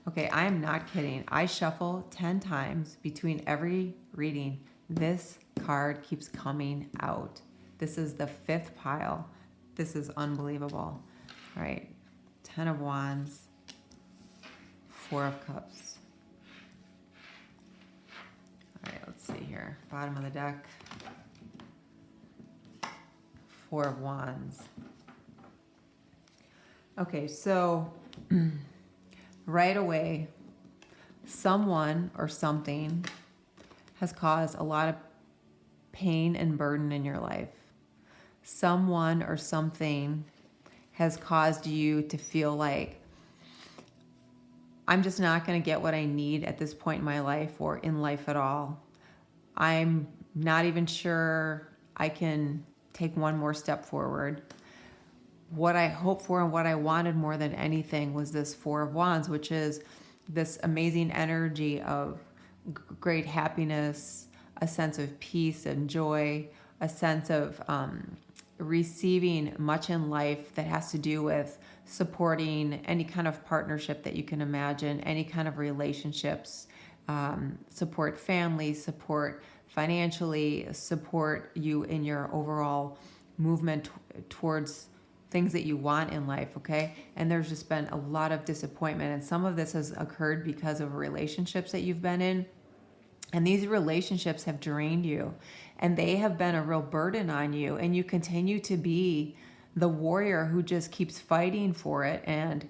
Okay, I am not kidding. I shuffle 10 times between every reading. This card keeps coming out. This is the 5th pile. This is unbelievable. All right, 10 of Wands, 4 of Cups. All right, let's see here. Bottom of the deck, 4 of Wands. Okay, so right away, someone or something has caused a lot of pain and burden in your life. Someone or something has caused you to feel like, I'm just not going to get what I need at this point in my life or in life at all. I'm not even sure I can take one more step forward. What I hoped for and what I wanted more than anything was this 4 of Wands, which is this amazing energy of great happiness, a sense of peace and joy, a sense of receiving much in life that has to do with supporting any kind of partnership that you can imagine, any kind of relationships, support family, support financially, support you in your overall movement towards things that you want in life, okay? And there's just been a lot of disappointment, and some of this has occurred because of relationships that you've been in. And these relationships have drained you, and they have been a real burden on you, and you continue to be the warrior who just keeps fighting for it and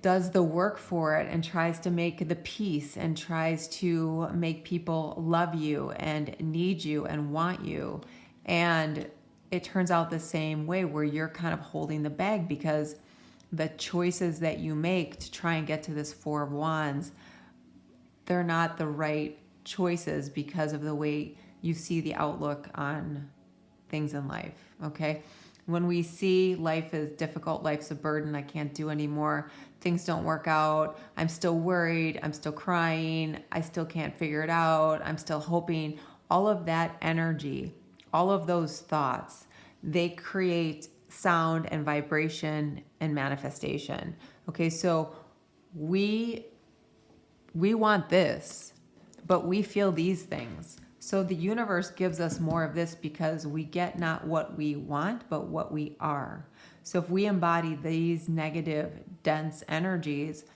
does the work for it and tries to make the peace and tries to make people love you and need you and want you. And it turns out the same way, where you're kind of holding the bag because the choices that you make to try and get to this Four of Wands, they're not the right choices because of the way you see the outlook on things in life, okay? When we see life is difficult, life's a burden, I can't do anymore, things don't work out, I'm still worried, I'm still crying, I still can't figure it out, I'm still hoping, all of that energy, all of those thoughts, they create sound and vibration and manifestation. Okay, so we want this, but we feel these things. So the universe gives us more of this because we get not what we want, but what we are. So if we embody these negative, dense energies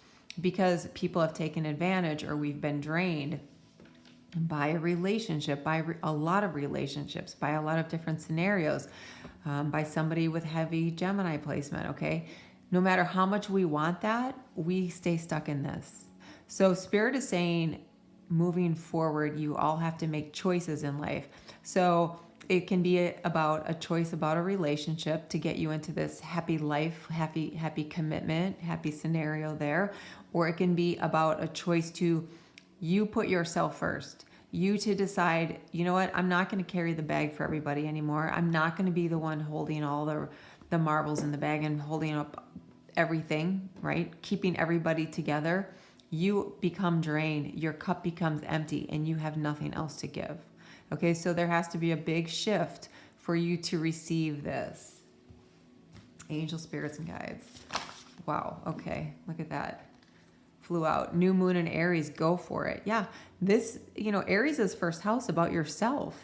because people have taken advantage or we've been drained by a relationship, by a lot of relationships, by a lot of different scenarios, by somebody with heavy Gemini placement, okay? No matter how much we want that, we stay stuck in this. So Spirit is saying, moving forward, you all have to make choices in life. So it can be about a choice about a relationship to get you into this happy life, happy commitment, happy scenario there. Or it can be about a choice to you put yourself first. You to decide, you know what, I'm not going to carry the bag for everybody anymore. I'm not going to be the one holding all the marbles in the bag and holding up everything, right? Keeping everybody together. You become drained, your cup becomes empty, and you have nothing else to give. Okay, so there has to be a big shift for you to receive this. Angel, spirits, and guides. Wow, okay, look at that. Flew out. New moon in Aries, go for it. Yeah, this, Aries is first house about yourself,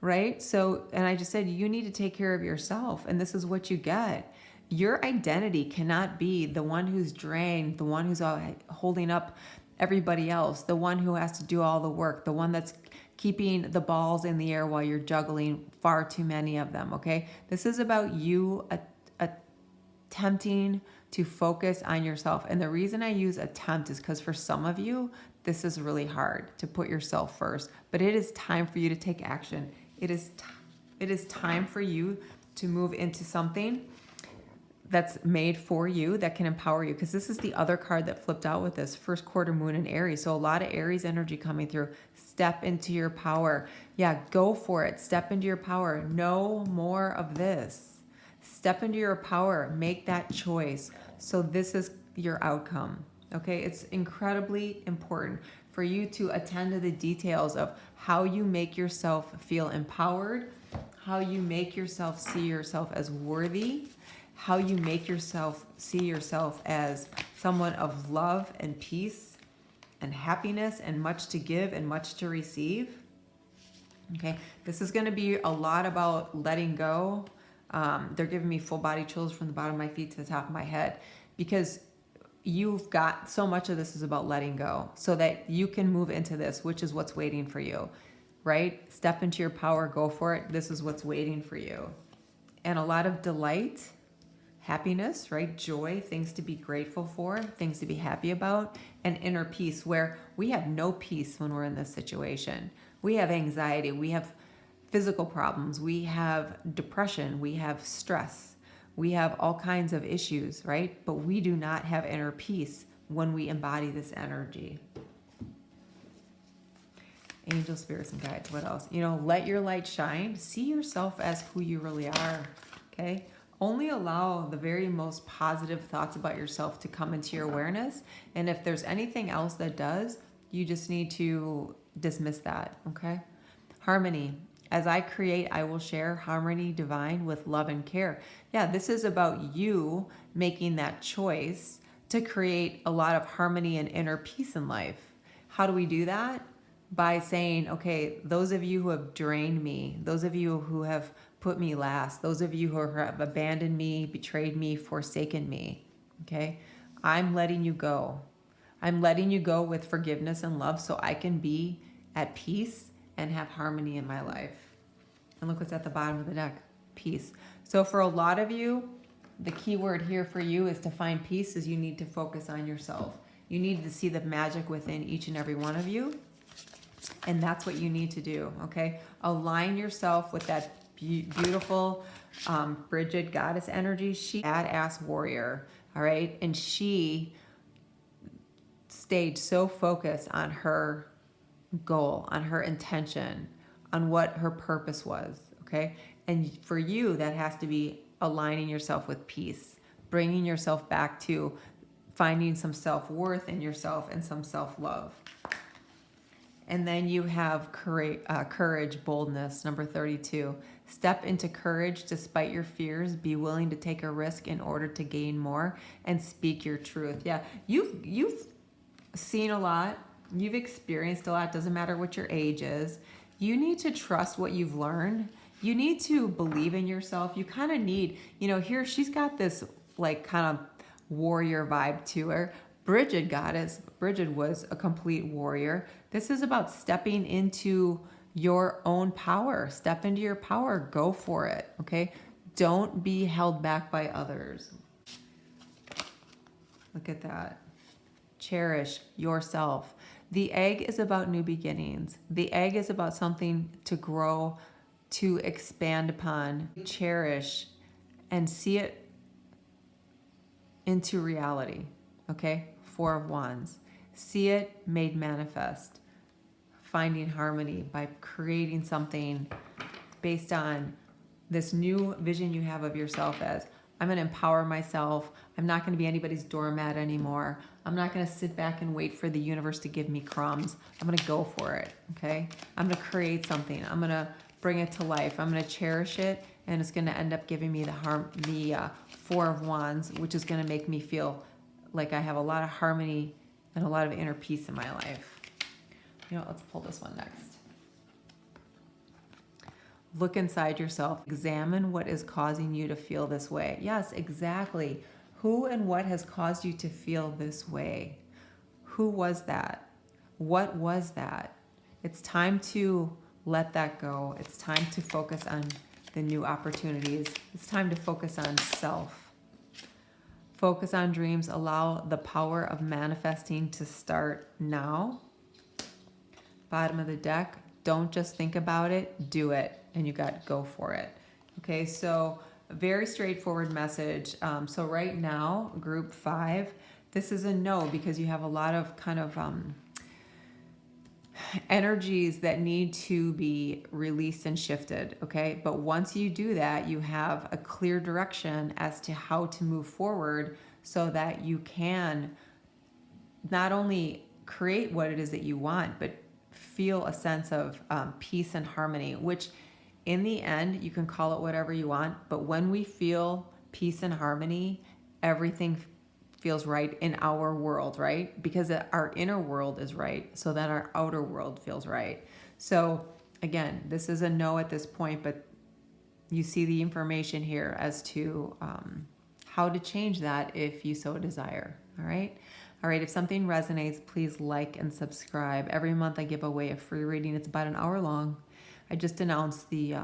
right? So, and I just said, you need to take care of yourself, and this is what you get. Your identity cannot be the one who's drained, the one who's holding up everybody else, the one who has to do all the work, the one that's keeping the balls in the air while you're juggling far too many of them, okay? This is about you attempting to focus on yourself. And the reason I use attempt is because for some of you, this is really hard to put yourself first. But it is time for you to take action. It is time for you to move into something that's made for you, that can empower you. Because this is the other card that flipped out with this first quarter moon in Aries. So a lot of Aries energy coming through. Step into your power. Yeah, go for it. Step into your power. No more of this. Step into your power. Make that choice. So this is your outcome. Okay, it's incredibly important for you to attend to the details of how you make yourself feel empowered, how you make yourself see yourself as worthy, how you make yourself see yourself as someone of love and peace and happiness and much to give and much to receive. Okay, this is going to be a lot about letting go. They're giving me full body chills from the bottom of my feet to the top of my head, because you've got so much of this is about letting go so that you can move into this, which is what's waiting for you, right? Step into your power, go for it. This is what's waiting for you. And a lot of delight, happiness, right? Joy, things to be grateful for, things to be happy about, and inner peace, where we have no peace when we're in this situation. We have anxiety, we have physical problems, we have depression, we have stress, we have all kinds of issues, right? But we do not have inner peace when we embody this energy. Angel, spirits, and guides. What else? Let your light shine. See yourself as who you really are, okay? Only allow the very most positive thoughts about yourself to come into your awareness. And if there's anything else that does, you just need to dismiss that, okay? Harmony. As I create, I will share harmony divine with love and care. Yeah, this is about you making that choice to create a lot of harmony and inner peace in life. How do we do that? By saying, okay, those of you who have drained me, those of you who have put me last, those of you who have abandoned me, betrayed me, forsaken me, okay, I'm letting you go. I'm letting you go with forgiveness and love so I can be at peace and have harmony in my life. And look what's at the bottom of the deck, peace. So for a lot of you, the key word here for you is to find peace is you need to focus on yourself. You need to see the magic within each and every one of you. And that's what you need to do, okay? Align yourself with that beautiful Bridget goddess energy. She badass warrior, all right? And she stayed so focused on her goal, on her intention, on what her purpose was, okay? And for you, that has to be aligning yourself with peace, bringing yourself back to finding some self-worth in yourself and some self-love. And then you have courage, boldness, number 32. Step into courage despite your fears. Be willing to take a risk in order to gain more and speak your truth. Yeah, you've seen a lot. You've experienced a lot. Doesn't matter what your age is. You need to trust what you've learned. You need to believe in yourself. You kind of need, here she's got this like kind of warrior vibe to her. Bridget was a complete warrior. This is about stepping into your own power. Step into your power. Go for it, okay? Don't be held back by others. Look at that. Cherish yourself. The egg is about new beginnings. The egg is about something to grow, to expand upon. Cherish and see it into reality, okay? 4 of Wands. See it made manifest. Finding harmony by creating something based on this new vision you have of yourself as, I'm going to empower myself. I'm not going to be anybody's doormat anymore. I'm not going to sit back and wait for the universe to give me crumbs. I'm going to go for it, okay? I'm going to create something. I'm going to bring it to life. I'm going to cherish it, and it's going to end up giving me the 4 of Wands, which is going to make me feel like I have a lot of harmony and a lot of inner peace in my life. Let's pull this one next. Look inside yourself. Examine what is causing you to feel this way. Yes, exactly. Who and what has caused you to feel this way? Who was that? What was that? It's time to let that go. It's time to focus on the new opportunities. It's time to focus on self. Focus on dreams. Allow the power of manifesting to start now. Bottom of the deck. Don't just think about it, do it. And you got to go for it. Okay, so a very straightforward message. So right now, group 5, this is a no because you have a lot of kind of energies that need to be released and shifted, okay? But once you do that, you have a clear direction as to how to move forward so that you can not only create what it is that you want, but feel a sense of peace and harmony, which in the end, you can call it whatever you want, but when we feel peace and harmony, everything feels right in our world, right? Because our inner world is right, so that our outer world feels right. So again, this is a no at this point, but you see the information here as to how to change that if you so desire, all right? All right, if something resonates, please like and subscribe. Every month I give away a free reading. It's about an hour long. I just announced the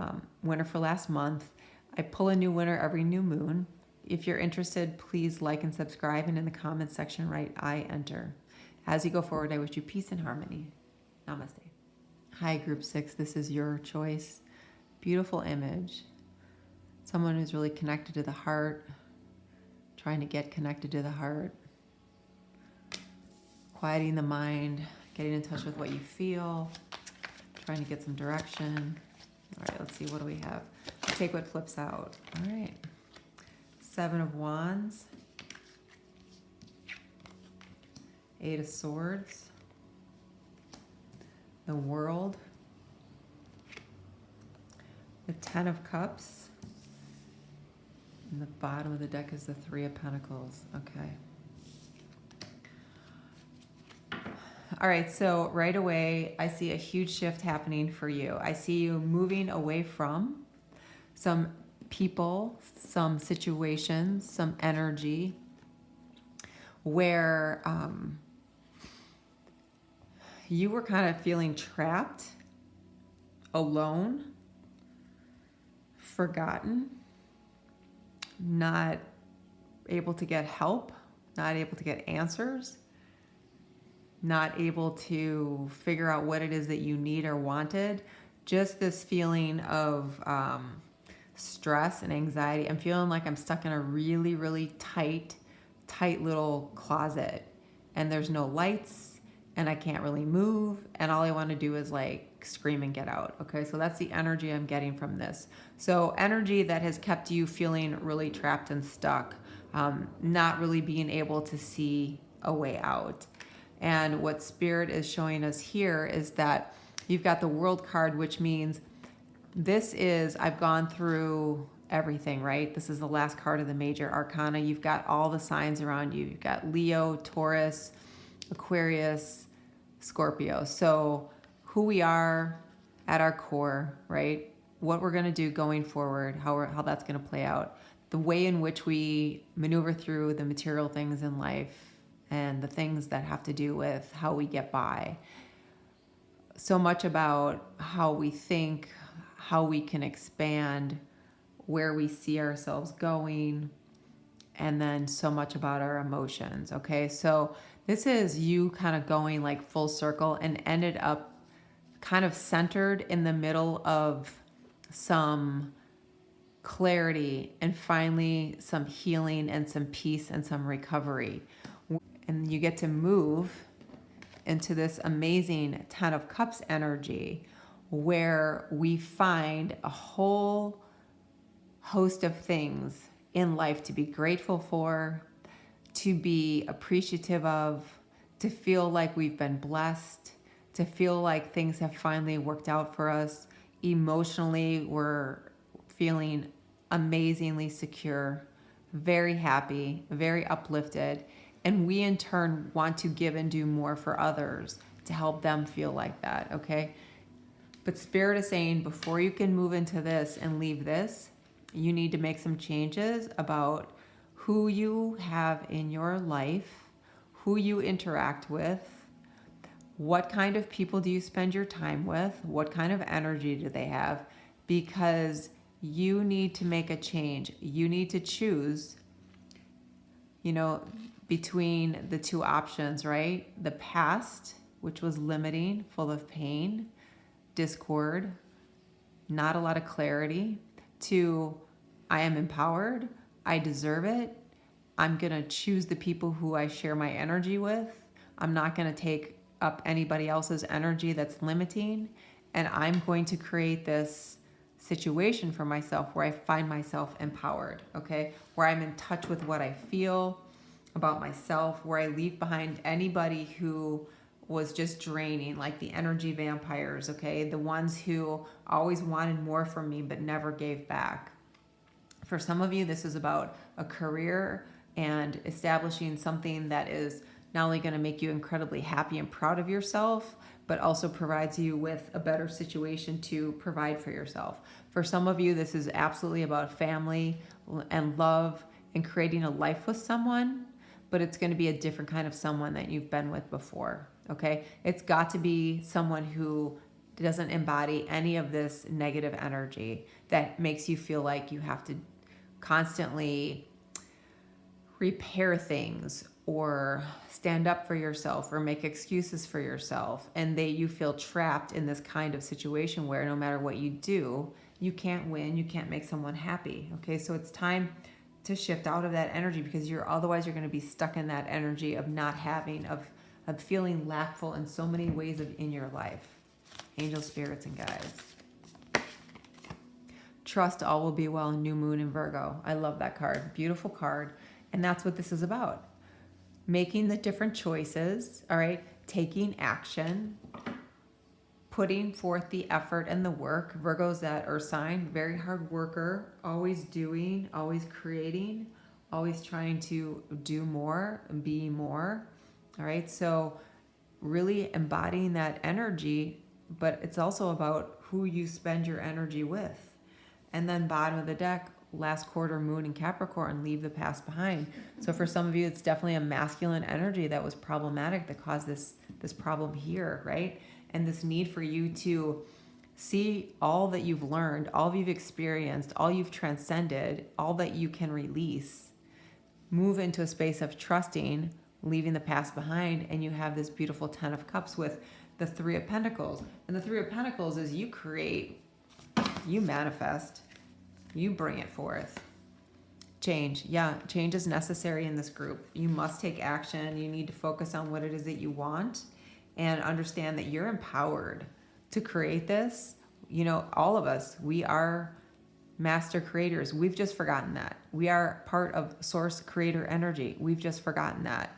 winner for last month. I pull a new winner every new moon. If you're interested, please like and subscribe, and in the comments section write I enter. As you go forward, I wish you peace and harmony. Namaste. Hi, group 6. This is your choice. Beautiful image. Someone who's really connected to the heart, trying to get connected to the heart. Quieting the mind, getting in touch with what you feel, trying to get some direction. All right, let's see, what do we have? Take what flips out. All right. Seven of Wands, Eight of Swords, the World, the Ten of Cups, and the bottom of the deck is the Three of Pentacles. Okay. All right, so right away, I see a huge shift happening for you. I see you moving away from some people, some situations, some energy where you were kind of feeling trapped, alone, forgotten, not able to get help, not able to get answers, not able to figure out what it is that you need or wanted. Just this feeling of stress and anxiety. I'm feeling like I'm stuck in a really, really tight little closet, and there's no lights, and I can't really move, and all I want to do is like scream and get out. Okay, so that's the energy I'm getting from this. So energy that has kept you feeling really trapped and stuck, not really being able to see a way out. And what Spirit is showing us here is that you've got the World card, which means this is, I've gone through everything, right? This is the last card of the major arcana. You've got all the signs around you. You've got Leo, Taurus, Aquarius, Scorpio. So who we are at our core, right? What we're going to do going forward, how that's going to play out, the way in which we maneuver through the material things in life, and the things that have to do with how we get by. So much about how we think, how we can expand, where we see ourselves going, and then so much about our emotions. Okay, so this is you kind of going like full circle and ended up kind of centered in the middle of some clarity and finally some healing and some peace and some recovery. And you get to move into this amazing Ten of Cups energy where we find a whole host of things in life to be grateful for, to be appreciative of, to feel like we've been blessed, to feel like things have finally worked out for us. Emotionally, we're feeling amazingly secure, very happy, very uplifted. And we in turn want to give and do more for others to help them feel like that, okay? But Spirit is saying before you can move into this and leave this, you need to make some changes about who you have in your life, who you interact with, what kind of people do you spend your time with, what kind of energy do they have, because you need to make a change. You need to choose, between the two options, right? The past, which was limiting, full of pain, discord, not a lot of clarity, to I am empowered, I deserve it, I'm going to choose the people who I share my energy with, I'm not going to take up anybody else's energy that's limiting, and I'm going to create this situation for myself where I find myself empowered, okay? Where I'm in touch with what I feel about myself, where I leave behind anybody who was just draining, like the energy vampires, okay? The ones who always wanted more from me but never gave back. For some of you, this is about a career and establishing something that is not only going to make you incredibly happy and proud of yourself, but also provides you with a better situation to provide for yourself. For some of you, this is absolutely about family and love and creating a life with someone, but it's going to be a different kind of someone that you've been with before, okay? It's got to be someone who doesn't embody any of this negative energy that makes you feel like you have to constantly repair things or stand up for yourself or make excuses for yourself, and you feel trapped in this kind of situation where no matter what you do, you can't win, you can't make someone happy. Okay, so it's time to shift out of that energy, because otherwise you're going to be stuck in that energy of not having, of feeling lackful in so many ways in your life. Angel, spirits, and guides. Trust all will be well, new moon in Virgo. I love that card. Beautiful card. And that's what this is about. Making the different choices, all right? Taking action, putting forth the effort and the work. Virgo's that earth sign, very hard worker, always doing, always creating, always trying to do more, be more. All right, so really embodying that energy, but it's also about who you spend your energy with. And then bottom of the deck, last quarter moon in Capricorn, leave the past behind. So for some of you, it's definitely a masculine energy that was problematic that caused this problem here, right? And this need for you to see all that you've learned, all you've experienced, all you've transcended, all that you can release, move into a space of trusting, leaving the past behind, and you have this beautiful 10 of Cups with the 3 of Pentacles. And the 3 of Pentacles is you create, you manifest, you bring it forth. Change. Yeah, change is necessary in this group. You must take action. You need to focus on what it is that you want and understand that you're empowered to create this. You know, all of us, we are master creators. We've just forgotten that. We are part of source creator energy. We've just forgotten that.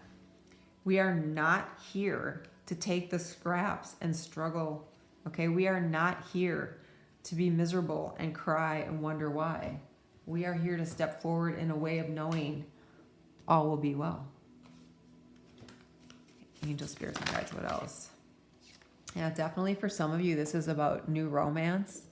We are not here to take the scraps and struggle. Okay, we are not here to be miserable and cry and wonder why. We are here to step forward in a way of knowing all will be well. Angel, spirits, and guides, what else? Yeah, definitely for some of you, this is about new romance.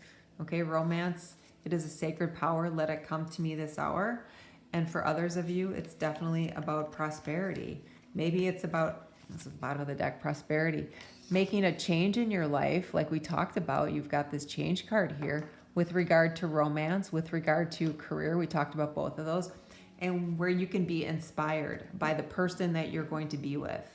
Okay, romance, it is a sacred power. Let it come to me this hour. And for others of you, it's definitely about prosperity. Maybe it's about, this is the bottom of the deck, prosperity. Making a change in your life, like we talked about. You've got this change card here with regard to romance, with regard to career. We talked about both of those. And where you can be inspired by the person that you're going to be with,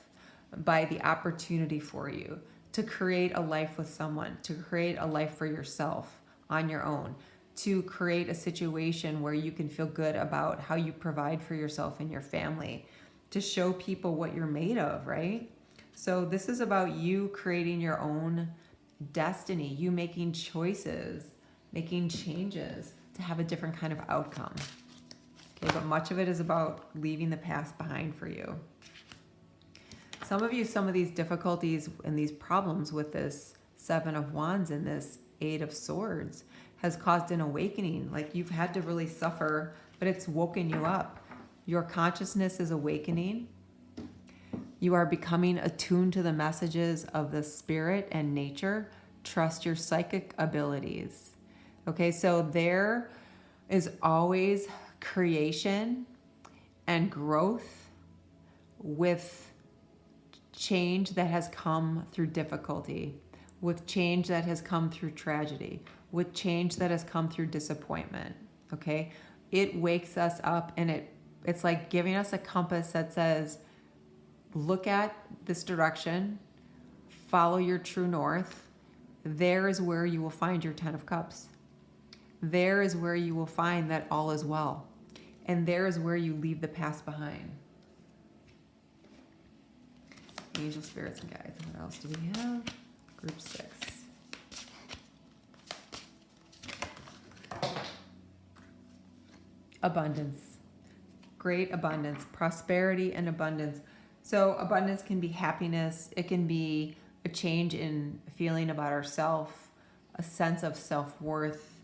by the opportunity for you to create a life with someone, to create a life for yourself on your own, to create a situation where you can feel good about how you provide for yourself and your family, to show people what you're made of, right? So this is about you creating your own destiny, you making choices, making changes to have a different kind of outcome. Okay, but much of it is about leaving the past behind for you. Some of you, some of these difficulties and these problems with this 7 of Wands and this 8 of Swords has caused an awakening. Like you've had to really suffer, but it's woken you up. Your consciousness is awakening. You are becoming attuned to the messages of the spirit and nature. Trust your psychic abilities. Okay, so there is always creation and growth with change that has come through difficulty, with change that has come through tragedy, with change that has come through disappointment. Okay, it wakes us up, and it's like giving us a compass that says, look at this direction, follow your true north. There is where you will find your 10 of Cups. There is where you will find that all is well. And there is where you leave the past behind. Angel, spirits, and guides. What else do we have? Group 6. Abundance. Great abundance. Prosperity and abundance. So abundance can be happiness. It can be a change in feeling about ourselves, a sense of self-worth,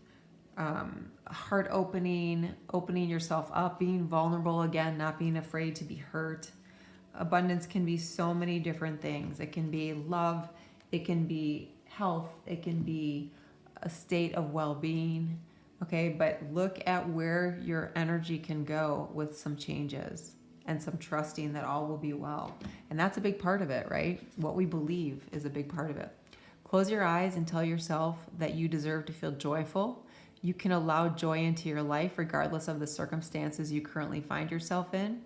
heart opening, opening yourself up, being vulnerable again, not being afraid to be hurt. Abundance can be so many different things. It can be love. It can be health. It can be a state of well-being. Okay, but look at where your energy can go with some changes and some trusting that all will be well. And that's a big part of it, right? What we believe is a big part of it. Close your eyes and tell yourself that you deserve to feel joyful. You can allow joy into your life regardless of the circumstances you currently find yourself in.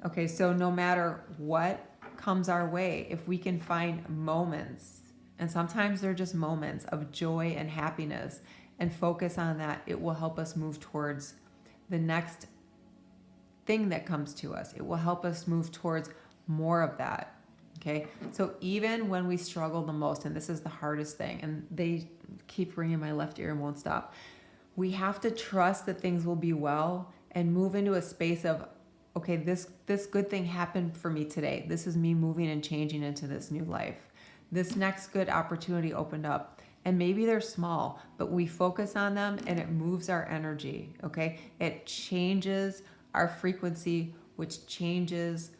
Okay, so no matter what comes our way, if we can find moments, and sometimes they're just moments of joy and happiness, and focus on that, it will help us move towards the next thing that comes to us. It will help us move towards more of that. Okay, so even when we struggle the most, and this is the hardest thing, and they keep ringing my left ear and won't stop, we have to trust that things will be well and move into a space of, okay, this good thing happened for me today. This is me moving and changing into this new life. This next good opportunity opened up. And maybe they're small, but we focus on them and it moves our energy, okay? It changes our frequency, which changes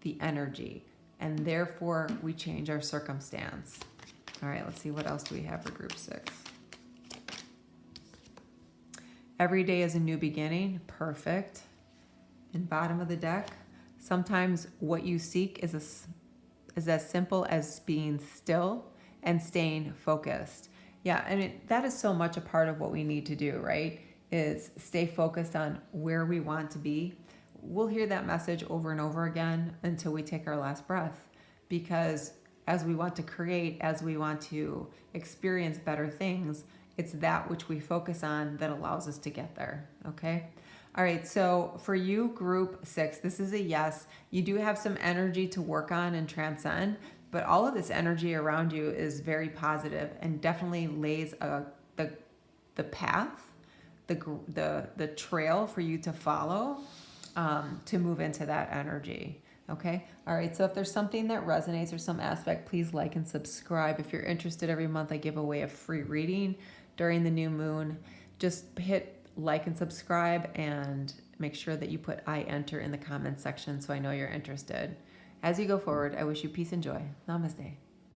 the energy. And therefore, we change our circumstance. All right, let's see, what else do we have for group 6? Every day is a new beginning. Perfect. In bottom of the deck, sometimes what you seek is as simple as being still and staying focused. Yeah, and that is so much a part of what we need to do, right? Is stay focused on where we want to be. We'll hear that message over and over again until we take our last breath, because as we want to create, as we want to experience better things, it's that which we focus on that allows us to get there, okay? All right, so for you, group 6, this is a yes. You do have some energy to work on and transcend, but all of this energy around you is very positive and definitely lays the path, the trail for you to follow, to move into that energy. Okay. All right. So if there's something that resonates or some aspect, please like and subscribe. If you're interested, every month I give away a free reading during the new moon. Just hit like and subscribe and make sure that you put I enter in the comments section so I know you're interested. As you go forward, I wish you peace and joy. Namaste.